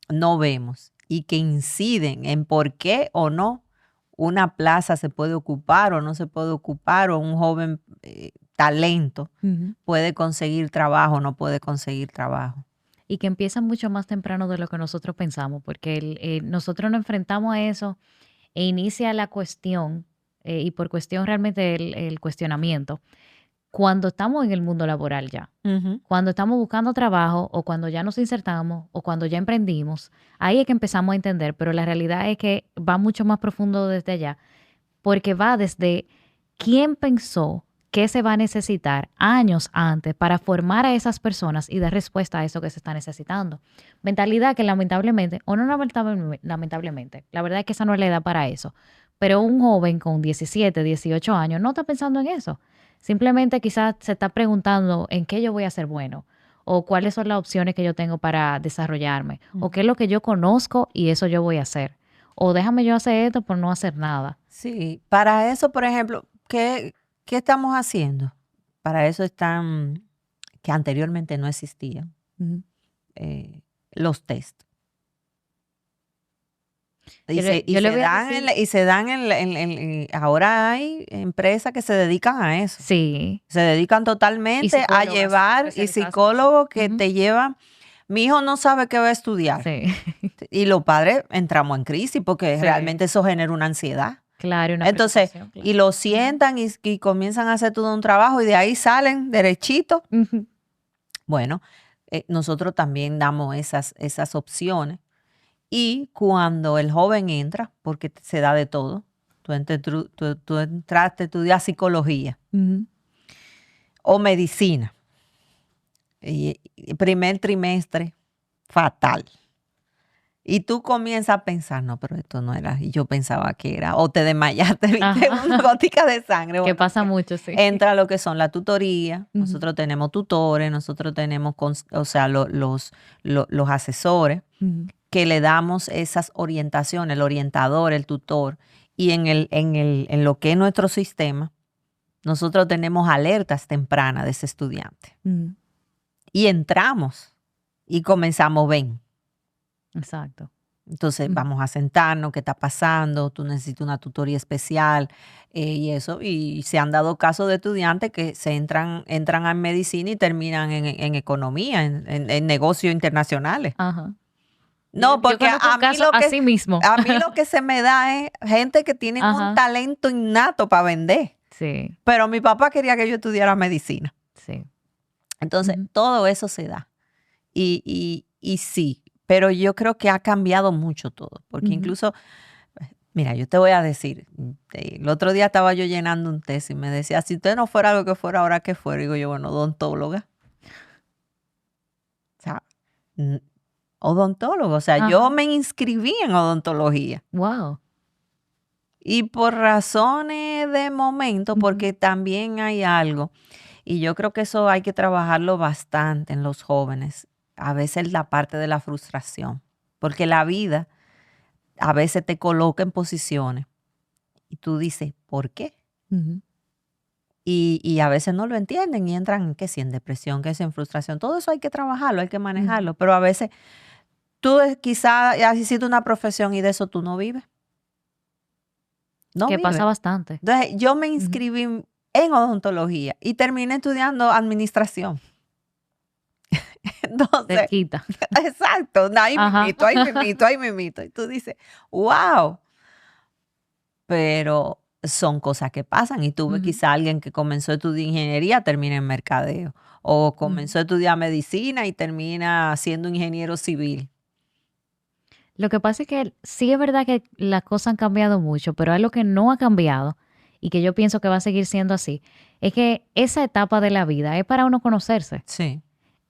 no vemos y que inciden en por qué o no una plaza se puede ocupar o no se puede ocupar, o un joven talento puede conseguir trabajo o no puede conseguir trabajo. Y que empiezan mucho más temprano de lo que nosotros pensamos, porque nosotros nos enfrentamos a eso e inicia la cuestión, y por cuestión realmente el cuestionamiento, cuando estamos en el mundo laboral ya. Cuando estamos buscando trabajo, o cuando ya nos insertamos, o cuando ya emprendimos, ahí es que empezamos a entender, pero la realidad es que va mucho más profundo desde allá, porque va desde quién pensó qué se va a necesitar años antes para formar a esas personas y dar respuesta a eso que se está necesitando. Mentalidad que lamentablemente, o no lamentablemente, la verdad es que esa no es la edad para eso, pero un joven con 17, 18 años no está pensando en eso. Simplemente quizás se está preguntando en qué yo voy a ser bueno, o cuáles son las opciones que yo tengo para desarrollarme, o qué es lo que yo conozco y eso yo voy a hacer. O déjame yo hacer esto por no hacer nada. Sí, para eso, por ejemplo, ¿qué estamos haciendo? Para eso están, que anteriormente no existían, los test. Ahora hay empresas que se dedican a eso. Sí. Se dedican totalmente a llevar, y psicólogos que te llevan. Mi hijo no sabe qué va a estudiar. Sí. Y los padres entramos en crisis porque realmente eso genera una ansiedad. Claro, una Entonces, preocupación, y claro. lo sientan y comienzan a hacer todo un trabajo y de ahí salen derechito. Ujú. Bueno, nosotros también damos esas opciones. Y cuando el joven entra, porque se da de todo, tú entraste a estudiar psicología Ujú. o medicina, y primer trimestre, fatal. Y tú comienzas a pensar, no, pero esto no era, y yo pensaba que era, o te desmayaste, viste, Ajá. una gótica de sangre. Que Bueno, pasa pues, mucho, sí. entra lo que son la tutoría, Ujú. nosotros tenemos tutores, nosotros tenemos, o sea, los asesores, Ujú. que le damos esas orientaciones, el orientador, el tutor, y en lo que es nuestro sistema, nosotros tenemos alertas tempranas de ese estudiante. Ujú. Y entramos y comenzamos, ven. Exacto. Entonces Ujú. vamos a sentarnos, ¿qué está pasando? Tú necesitas una tutoría especial y eso. Y se han dado casos de estudiantes que entran a medicina y terminan en economía, en negocios internacionales. Ajá. No, Yo porque conozco casos así mismo. a mí lo que se me da es gente que tienen un Ajá. talento innato para vender. Sí, Pero mi papá quería que yo estudiara medicina. sí. Entonces, Ujú. todo eso se da. Y sí, pero yo creo que ha cambiado mucho todo. Porque Ujú. incluso, mira, yo te voy a decir, el otro día estaba yo llenando un test y me decía, si usted no fuera lo que fuera, ahora que fuera. Digo yo, bueno, odontóloga. O sea, n- odontólogo. O sea, yo Ajá. me inscribí en odontología. Wow. Y por razones de momento, Ujú. porque también hay algo, y yo creo que eso hay que trabajarlo bastante en los jóvenes, a veces la parte de la frustración, porque la vida a veces te coloca en posiciones y tú dices, ¿por qué? Ujú. Y a veces no lo entienden y entran, que si en depresión, que si en frustración, todo eso hay que trabajarlo, hay que Ujú. manejarlo, pero a veces tú quizás has sido una profesión y de eso tú no vives, no Que pasa vives. bastante. Entonces, yo me Ujú. inscribí en odontología y terminé estudiando administración. Entonces, Cerquita. exacto, ahí Ajá. mimito, ahí mimito, ahí mimito. Y tú dices, wow, pero son cosas que pasan. Y tuve Ujú. quizá alguien que comenzó a estudiar ingeniería, termina en mercadeo. O Ujú. comenzó a estudiar medicina y termina siendo ingeniero civil. Lo que pasa es que sí es verdad que las cosas han cambiado mucho, pero algo que no ha cambiado y que yo pienso que va a seguir siendo así, es que esa etapa de la vida es para uno conocerse. Sí,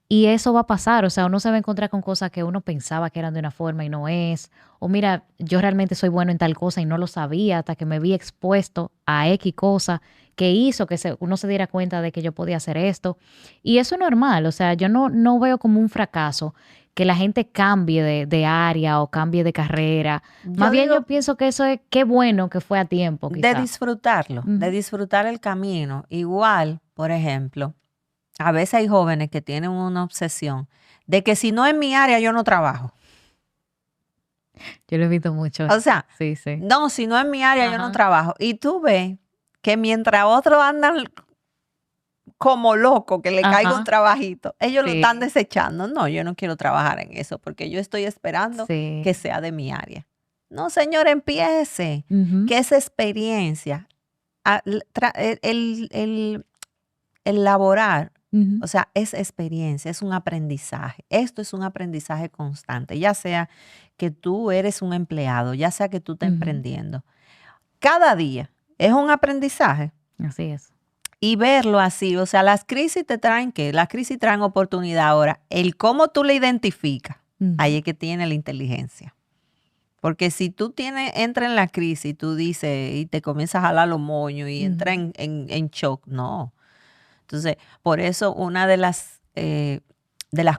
Y eso va a pasar, o sea, uno se va a encontrar con cosas que uno pensaba que eran de una forma y no es. O mira, yo realmente soy bueno en tal cosa y no lo sabía hasta que me vi expuesto a X cosa que hizo que uno se diera cuenta de que yo podía hacer esto. Y eso es normal, o sea, yo no veo como un fracaso que la gente cambie de área o cambie de carrera. Más yo bien yo digo pienso que eso es qué bueno que fue a tiempo, de quizá. disfrutarlo, de Ujú. disfrutar el camino. Igual, por ejemplo, a veces hay jóvenes que tienen una obsesión de que si no es mi área, yo no trabajo. Yo lo he visto mucho O eso. sea, Sí, sí. no, si no es mi área, yo no Ajá. trabajo. Y tú ves que mientras otros andan como locos, que le caiga un Ajá. trabajito, ellos lo están Sí, desechando. No, yo no quiero trabajar en eso porque yo estoy esperando que sí. sea de mi área. No, señor, empiece, Ujú. que esa experiencia, el laborar, Ujú. o sea, es experiencia, es un aprendizaje. Esto es un aprendizaje constante, ya sea que tú eres un empleado, ya sea que tú estés Ujú. emprendiendo. Cada día es un aprendizaje Así es. y verlo así, o sea, las crisis te traen ¿qué? Las crisis traen oportunidad. Ahora, el cómo tú le identificas, ahí Ujú. es que tiene la inteligencia. Porque si tú entras en la crisis y tú dices y te comienzas a jalar los moños y entras Ujú. en shock, no. Entonces, por eso una de las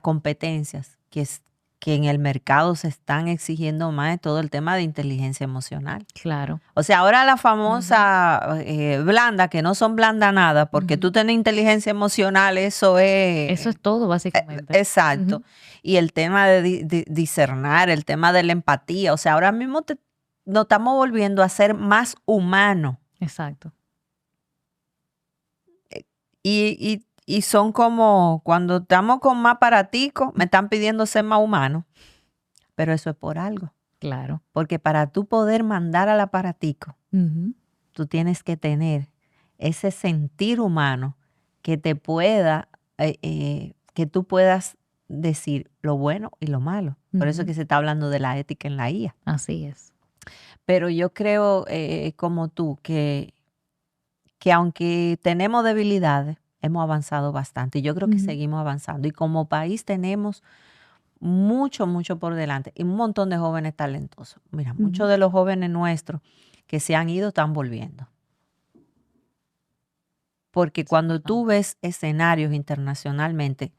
competencias que en el mercado se están exigiendo más es todo el tema de inteligencia emocional. Claro. O sea, ahora la Ujú. famosa blanda, que no son blanda nada, porque tú Ujú. tienes inteligencia emocional, eso es Eso es todo, básicamente. exacto. Ujú. Y el tema de discernar, el tema de la empatía, o sea, ahora mismo nos estamos volviendo a ser más humanos. Exacto. Y son como cuando estamos con más aparaticos, me están pidiendo ser más humano, pero eso es por algo. Claro. Porque para tú poder mandar al aparatico, tú tienes que tener ese sentir humano que te pueda, que tú puedas decir lo bueno y lo malo. Por eso es que se está hablando de la ética en la IA. Así es. Pero yo creo, como tú, que aunque tenemos debilidades, hemos avanzado bastante. Y yo creo que seguimos avanzando. Y como país tenemos mucho, mucho por delante. Y un montón de jóvenes talentosos. Mira, muchos de los jóvenes nuestros que se han ido están volviendo. Porque cuando tú ves escenarios internacionalmente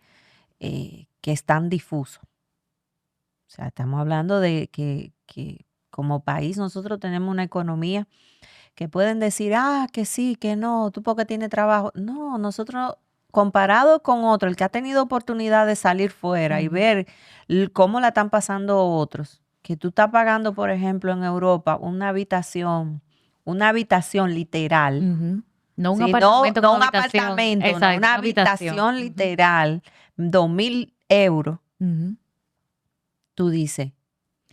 que están difusos, o sea, estamos hablando de que como país nosotros tenemos una economía que pueden decir, que sí, que no, tú porque tienes trabajo. No, nosotros, comparado con otro, el que ha tenido oportunidad de salir fuera y ver cómo la están pasando otros, que tú estás pagando, por ejemplo, en Europa, una habitación literal. No un Sí, apartamento, no con un habitación. apartamento, Exacto, no, una habitación literal, 2,000 euros. Tú dices,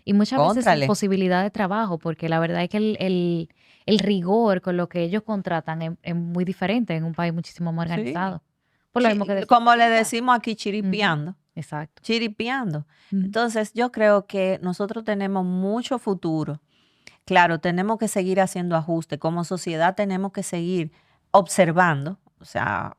Y muchas veces sin cóntrale. posibilidad de trabajo, porque la verdad es que el rigor con lo que ellos contratan es muy diferente en un país muchísimo más Sí. organizado. Por lo mismo que Como le ahorita. decimos aquí, chiripiando. Exacto. Chiripiando. Entonces, yo creo que nosotros tenemos mucho futuro. Claro, tenemos que seguir haciendo ajustes. Como sociedad tenemos que seguir observando. O sea,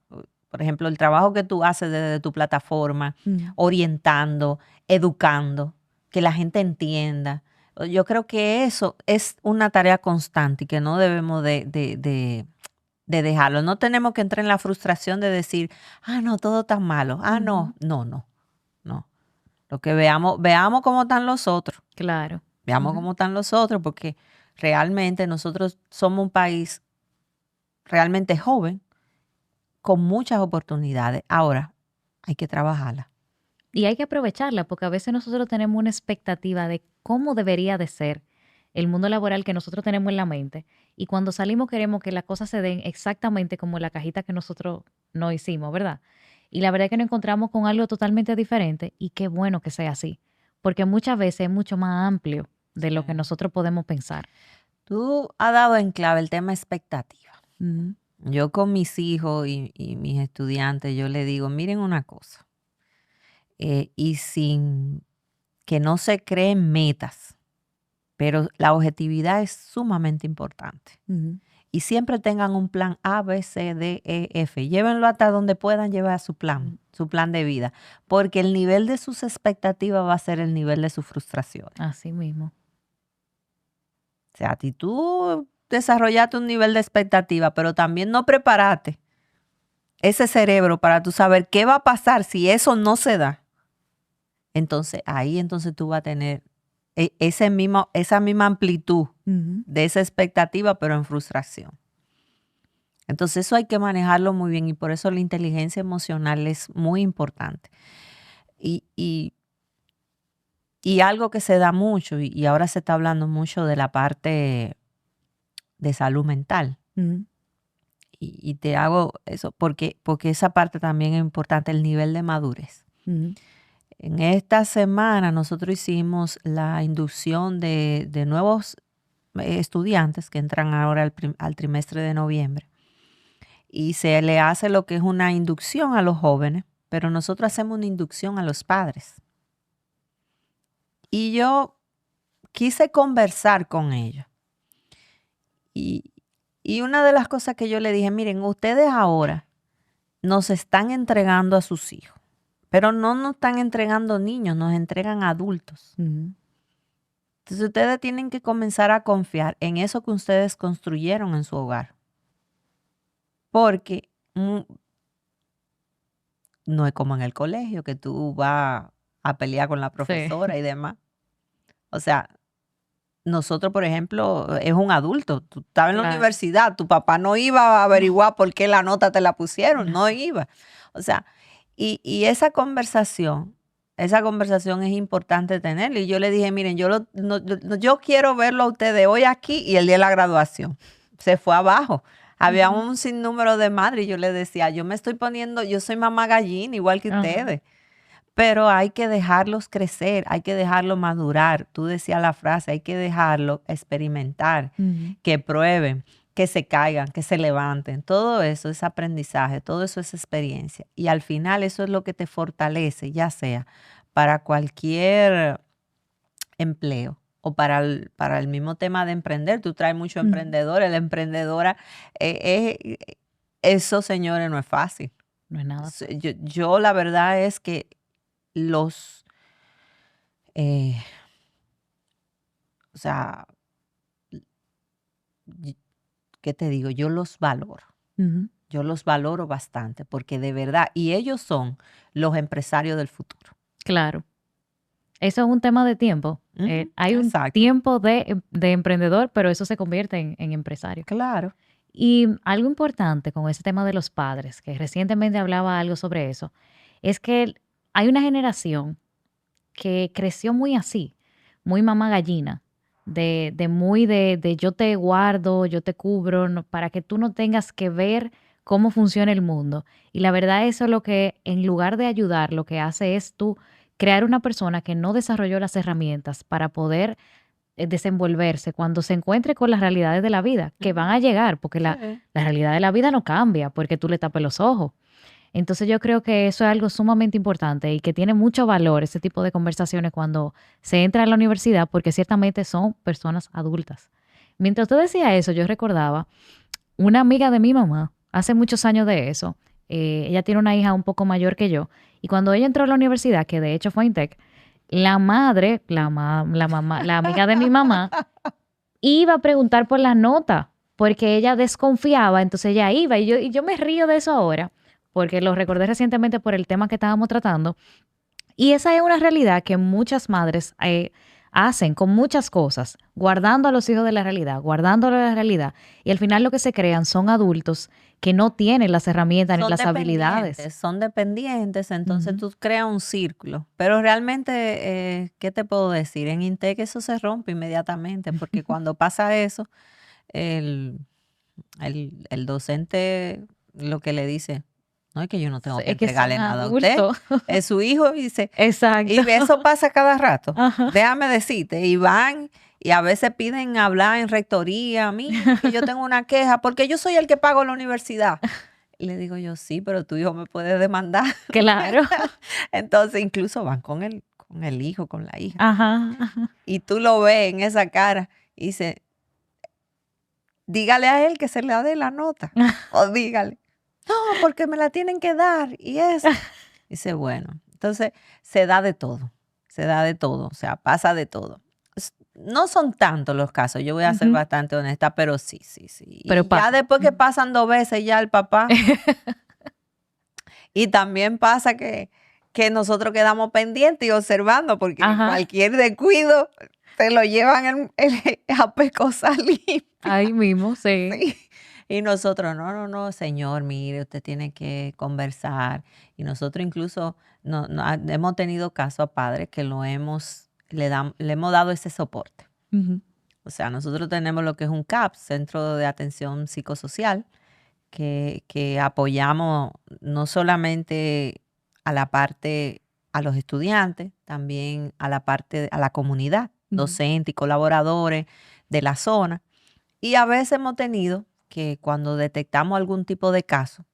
por ejemplo, el trabajo que tú haces desde tu plataforma, orientando, educando, que la gente entienda. Yo creo que eso es una tarea constante y que no debemos de dejarlo. No tenemos que entrar en la frustración de decir, no, todo está malo. No. Lo que veamos cómo están los otros. Claro. Veamos cómo están los otros, porque realmente nosotros somos un país realmente joven, con muchas oportunidades. Ahora, hay que trabajarla. Y hay que aprovecharla, porque a veces nosotros tenemos una expectativa de cómo debería de ser el mundo laboral que nosotros tenemos en la mente. Y cuando salimos queremos que las cosas se den exactamente como la cajita que nosotros no hicimos, ¿verdad? Y la verdad es que nos encontramos con algo totalmente diferente y qué bueno que sea así, porque muchas veces es mucho más amplio de lo que nosotros podemos pensar. Tú has dado en clave el tema expectativa. Yo con mis hijos y mis estudiantes, yo les digo, miren una cosa, y sin que no se creen metas, pero la objetividad es sumamente importante. Y siempre tengan un plan A, B, C, D, E, F. Llévenlo hasta donde puedan llevar su plan de vida, porque el nivel de sus expectativas va a ser el nivel de sus frustraciones. Así mismo. O sea, si tú desarrollaste un nivel de expectativa, pero también no preparaste ese cerebro para tú saber qué va a pasar si eso no se da, entonces tú vas a tener esa misma amplitud de esa expectativa, pero en frustración. Entonces eso hay que manejarlo muy bien y por eso la inteligencia emocional es muy importante. Y algo que se da mucho, y ahora se está hablando mucho de la parte de salud mental. Y te hago eso porque esa parte también es importante, el nivel de madurez. En esta semana nosotros hicimos la inducción de nuevos estudiantes que entran ahora al trimestre de noviembre. Y se le hace lo que es una inducción a los jóvenes, pero nosotros hacemos una inducción a los padres. Y yo quise conversar con ellos. Y una de las cosas que yo le dije, miren, ustedes ahora nos están entregando a sus hijos, pero no nos están entregando niños, nos entregan adultos. Entonces ustedes tienen que comenzar a confiar en eso que ustedes construyeron en su hogar. Porque no es como en el colegio, que tú vas a pelear con la profesora y demás. O sea, nosotros, por ejemplo, es un adulto. Tú estabas en la universidad, tu papá no iba a averiguar por qué la nota te la pusieron, no iba. O sea, y esa conversación es importante tenerla. Y yo le dije, miren, yo quiero verlo a ustedes hoy aquí y el día de la graduación. Se fue abajo. Había un sinnúmero de madres y yo les decía, yo me estoy poniendo, yo soy mamá gallina igual que ustedes. pero hay que dejarlos crecer, hay que dejarlo madurar. Tú decías la frase, hay que dejarlo experimentar, que prueben, que se caigan, que se levanten. Todo eso es aprendizaje, todo eso es experiencia. Y al final eso es lo que te fortalece, ya sea para cualquier empleo o para el mismo tema de emprender. Tú traes mucho emprendedor, la emprendedora, eso, señores, no es fácil. No es nada. Yo la verdad es que los, o sea, ¿qué te digo? Yo los valoro. Yo los valoro bastante porque de verdad, y ellos son los empresarios del futuro. Claro. Eso es un tema de tiempo. Hay un tiempo de emprendedor, pero eso se convierte en empresario. Claro. Y algo importante con ese tema de los padres, que recientemente hablaba algo sobre eso, es que hay una generación que creció muy así, muy mamá gallina, de yo te guardo, yo te cubro, para que tú no tengas que ver cómo funciona el mundo. Y la verdad eso es lo que, en lugar de ayudar, lo que hace es tú crear una persona que no desarrolló las herramientas para poder desenvolverse cuando se encuentre con las realidades de la vida, que van a llegar, porque la realidad de la vida no cambia porque tú le tapes los ojos. Entonces yo creo que eso es algo sumamente importante y que tiene mucho valor ese tipo de conversaciones cuando se entra a la universidad, porque ciertamente son personas adultas. Mientras usted decía eso, yo recordaba una amiga de mi mamá, hace muchos años de eso, ella tiene una hija un poco mayor que yo, y cuando ella entró a la universidad, que de hecho fue INTEC, la madre, la mamá, la amiga de mi mamá, iba a preguntar por la nota, porque ella desconfiaba, entonces ella iba, y yo me río de eso ahora, porque lo recordé recientemente por el tema que estábamos tratando, y esa es una realidad que muchas madres hacen con muchas cosas, guardando a los hijos de la realidad, guardándolo de la realidad, y al final lo que se crean son adultos que no tienen las herramientas ni las habilidades. Son dependientes, entonces tú creas un círculo. Pero realmente, ¿qué te puedo decir? En INTEC eso se rompe inmediatamente, porque cuando pasa eso, el docente lo que le dice, no es que yo no tengo que entregarle nada a usted, es su hijo, y dice, exacto. Y eso pasa cada rato. Ajá. Déjame decirte, y van y a veces piden hablar en rectoría, a mí, que yo tengo una queja, porque yo soy el que pago la universidad. Y le digo yo, sí, pero tu hijo me puede demandar. Claro. Entonces incluso van con el hijo, con la hija. Ajá. Y tú lo ves en esa cara y dice, dígale a él que se le dé la nota. O dígale, no, porque me la tienen que dar. Y eso. Dice, bueno, entonces se da de todo. Se da de todo, o sea, pasa de todo. No son tantos los casos, yo voy a ser bastante honesta, pero sí. Pero ya después que pasan 2 veces ya el papá. Y también pasa que nosotros quedamos pendientes y observando, porque cualquier descuido te lo llevan a pescosar limpio. Ahí mismo, sí. Y nosotros, no, señor, mire, usted tiene que conversar. Y nosotros incluso hemos tenido caso a padres que le hemos dado ese soporte. O sea, nosotros tenemos lo que es un CAP, Centro de Atención Psicosocial, que apoyamos no solamente a los estudiantes, también a la comunidad, docente y colaboradores de la zona. Y a veces hemos tenido que cuando detectamos algún tipo de caso,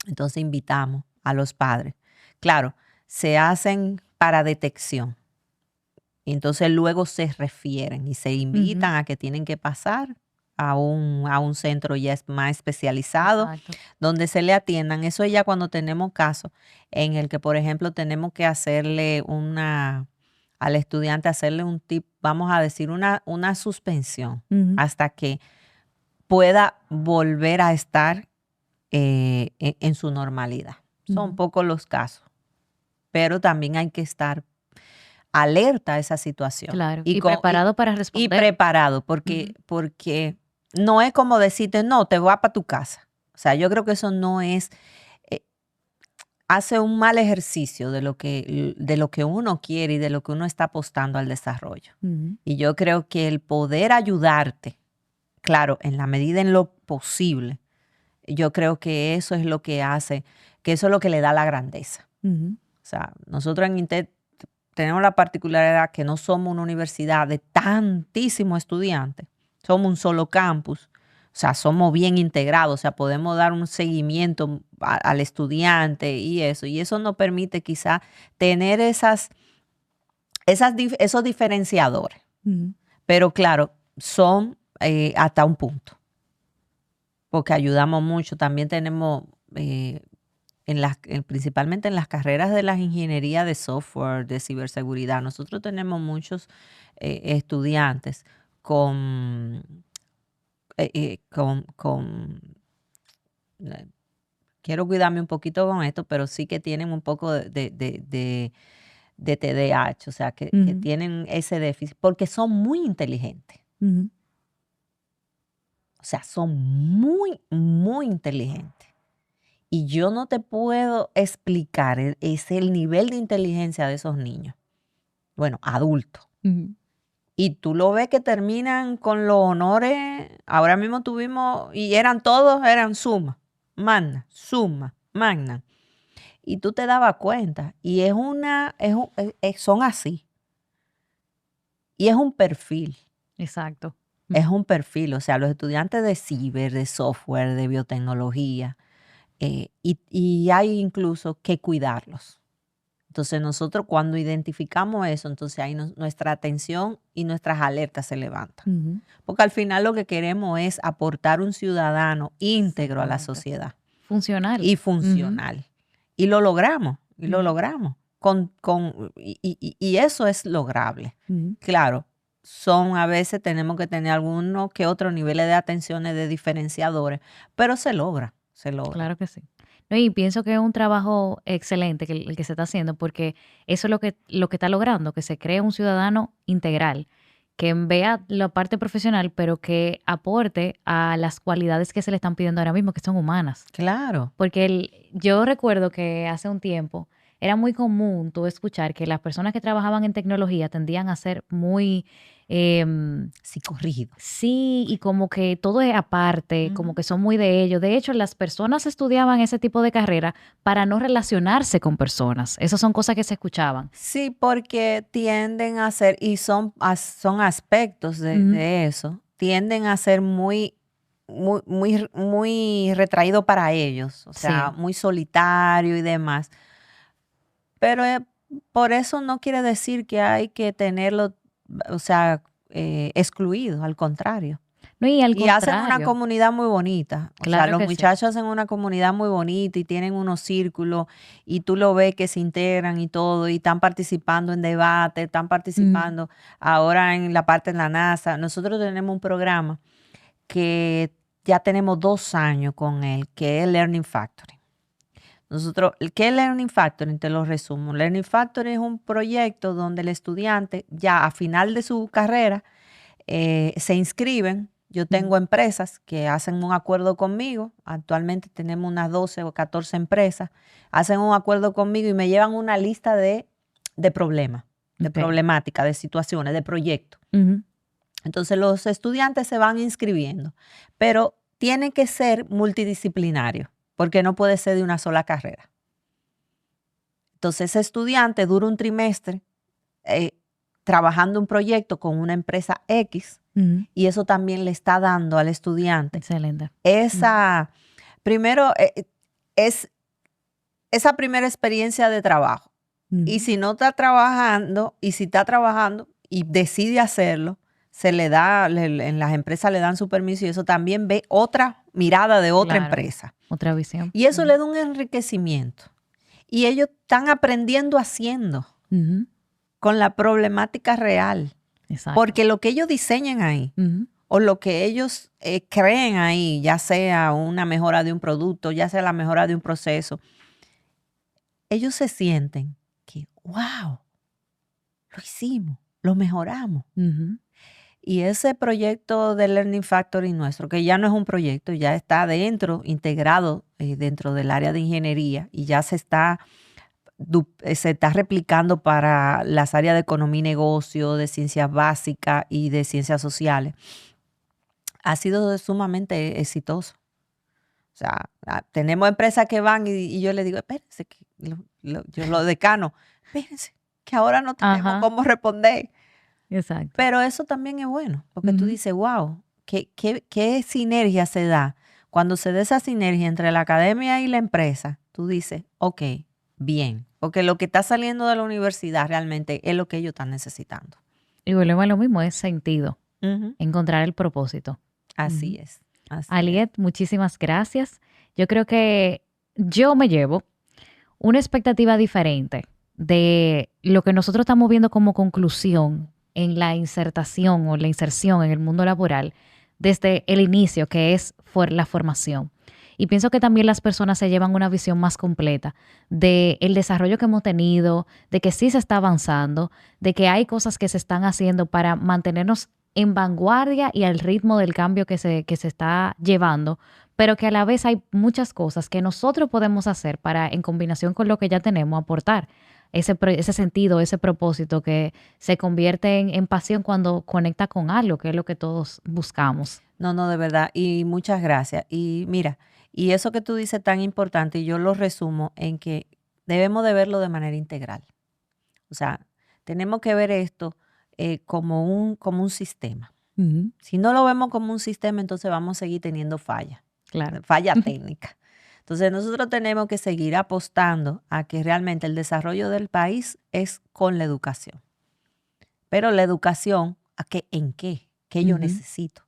entonces invitamos a los padres. Claro, se hacen para detección. Y entonces luego se refieren y se invitan a que tienen que pasar a un centro ya más especializado. Exacto. Donde se le atiendan. Eso es ya cuando tenemos casos en el que, por ejemplo, tenemos que hacerle al estudiante vamos a decir, una suspensión hasta que pueda volver a estar en su normalidad. Son pocos los casos, pero también hay que estar alerta a esa situación. Claro, y preparado para responder. Y preparado, porque no es como decirte, no, te vas para tu casa. O sea, yo creo que eso no es, hace un mal ejercicio de lo que uno quiere y de lo que uno está apostando al desarrollo. Y yo creo que el poder ayudarte, claro, en la medida en lo posible, yo creo que eso es lo que hace, que eso es lo que le da la grandeza. O sea, nosotros en INTEC tenemos la particularidad que no somos una universidad de tantísimos estudiantes, somos un solo campus, o sea, somos bien integrados, o sea, podemos dar un seguimiento al estudiante y eso nos permite quizá tener esos diferenciadores, pero claro, son hasta un punto, porque ayudamos mucho, también tenemos... principalmente en las carreras de las ingenierías de software, de ciberseguridad, nosotros tenemos muchos estudiantes con quiero cuidarme un poquito con esto, pero sí que tienen un poco de TDAH, o sea, que tienen ese déficit, porque son muy inteligentes. O sea, son muy, muy inteligentes. Y yo no te puedo explicar el nivel de inteligencia de esos niños. Bueno, adultos. Y tú lo ves que terminan con los honores. Ahora mismo tuvimos, y eran summa, magna. Y tú te dabas cuenta. Y son así. Y es un perfil. Exacto. Es un perfil. O sea, los estudiantes de ciber, de software, de biotecnología, y hay incluso que cuidarlos. Entonces nosotros cuando identificamos eso, entonces ahí nuestra atención y nuestras alertas se levantan. Porque al final lo que queremos es aportar un ciudadano íntegro a la sociedad. Funcional. Y funcional. Y lo logramos, y eso es lograble. Claro, a veces tenemos que tener algunos que otros niveles de atenciones de diferenciadores, pero se logra. Claro que sí. No, y pienso que es un trabajo excelente el que se está haciendo, porque eso es lo que está logrando, que se cree un ciudadano integral, que vea la parte profesional, pero que aporte a las cualidades que se le están pidiendo ahora mismo, que son humanas. Claro. Porque yo recuerdo que hace un tiempo era muy común tú escuchar que las personas que trabajaban en tecnología tendían a ser muy... psicorrígidos. Sí, y como que todo es aparte, como que son muy de ellos. De hecho, las personas estudiaban ese tipo de carrera para no relacionarse con personas. Esas son cosas que se escuchaban. Sí, porque tienden a ser, y son aspectos de eso, tienden a ser muy, muy, muy, muy retraído para ellos, o sea, muy solitario y demás. Pero por eso no quiere decir que hay que tenerlo, o sea, excluido, al contrario. No, y hacen una comunidad muy bonita. O sea, los muchachos hacen una comunidad muy bonita y tienen unos círculos y tú lo ves que se integran y todo y están participando en debate, están participando ahora en la parte de la NASA. Nosotros tenemos un programa que ya tenemos 2 años con él, que es Learning Factory. ¿Qué es Learning Factory? Te lo resumo. Learning Factory es un proyecto donde el estudiante ya a final de su carrera se inscriben. Yo tengo empresas que hacen un acuerdo conmigo. Actualmente tenemos unas 12 o 14 empresas. Hacen un acuerdo conmigo y me llevan una lista de problemas, de problemáticas, de situaciones, de proyectos. Entonces los estudiantes se van inscribiendo, pero tienen que ser multidisciplinarios, porque no puede ser de una sola carrera. Entonces ese estudiante dura un trimestre trabajando un proyecto con una empresa X, y eso también le está dando al estudiante. Excelente. Primero, es esa primera experiencia de trabajo. Y si no está trabajando, y si está trabajando y decide hacerlo, en las empresas le dan su permiso y eso también ve otra mirada de otra empresa. Otra visión. Y eso le da un enriquecimiento. Y ellos están aprendiendo haciendo con la problemática real. Exacto. Porque lo que ellos diseñan ahí o lo que ellos creen ahí, ya sea una mejora de un producto, ya sea la mejora de un proceso, ellos se sienten que, wow, lo hicimos, lo mejoramos. Y ese proyecto de Learning Factory nuestro, que ya no es un proyecto, ya está integrado dentro del área de ingeniería y ya se está replicando para las áreas de economía y negocio, de ciencias básicas y de ciencias sociales. Ha sido sumamente exitoso. O sea, tenemos empresas que van y yo le digo, espérense, que yo lo decano, espérense, que ahora no tenemos Ajá, cómo responder. exacto. Pero eso también es bueno, porque tú Ujú. dices, wow, qué sinergia se da. Cuando se da esa sinergia entre la academia y la empresa, tú dices, ok, bien, porque lo que está saliendo de la universidad realmente es lo que ellos están necesitando. Y volvemos a lo mismo, es sentido, Ujú. encontrar el propósito. Así Ujú. es, así es. Aliet, muchísimas gracias. Yo creo que yo me llevo una expectativa diferente de lo que nosotros estamos viendo como conclusión en la insertación o la inserción en el mundo laboral desde el inicio, que es la formación. Y pienso que también las personas se llevan una visión más completa del desarrollo que hemos tenido, de que sí se está avanzando, de que hay cosas que se están haciendo para mantenernos en vanguardia y al ritmo del cambio que se está llevando, pero que a la vez hay muchas cosas que nosotros podemos hacer para, en combinación con lo que ya tenemos, aportar ese sentido, ese propósito que se convierte en pasión cuando conecta con algo, que es lo que todos buscamos. No, no, de verdad. Y muchas gracias. Y mira, y eso que tú dices tan importante, yo lo resumo en que debemos de verlo de manera integral. O sea, tenemos que ver esto como un sistema. Ujú. Si no lo vemos como un sistema, entonces vamos a seguir teniendo Claro. falla técnica. Entonces nosotros tenemos que seguir apostando a que realmente el desarrollo del país es con la educación. Pero la educación, ¿a qué? ¿En qué? ¿Qué yo Ujú. necesito?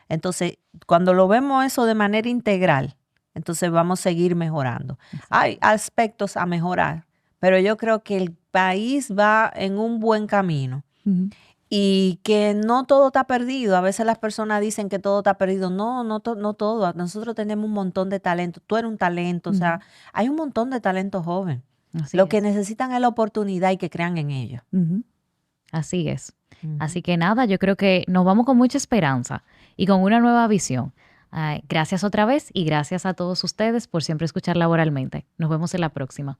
Entonces, cuando lo vemos eso de manera integral, entonces vamos a seguir mejorando. Exacto. Hay aspectos a mejorar, pero yo creo que el país va en un buen camino Ujú. y que no todo está perdido. A veces las personas dicen que todo está perdido. No, no todo. Nosotros tenemos un montón de talento. Tú eres un talento. O Ujú. sea, hay un montón de talento joven. Así Lo que es. necesitan es la oportunidad y que crean en ellos. Ujú. Así es. Ujú. Así que nada, yo creo que nos vamos con mucha esperanza y con una nueva visión. Gracias otra vez y gracias a todos ustedes por siempre escuchar Laboralmente. Nos vemos en la próxima.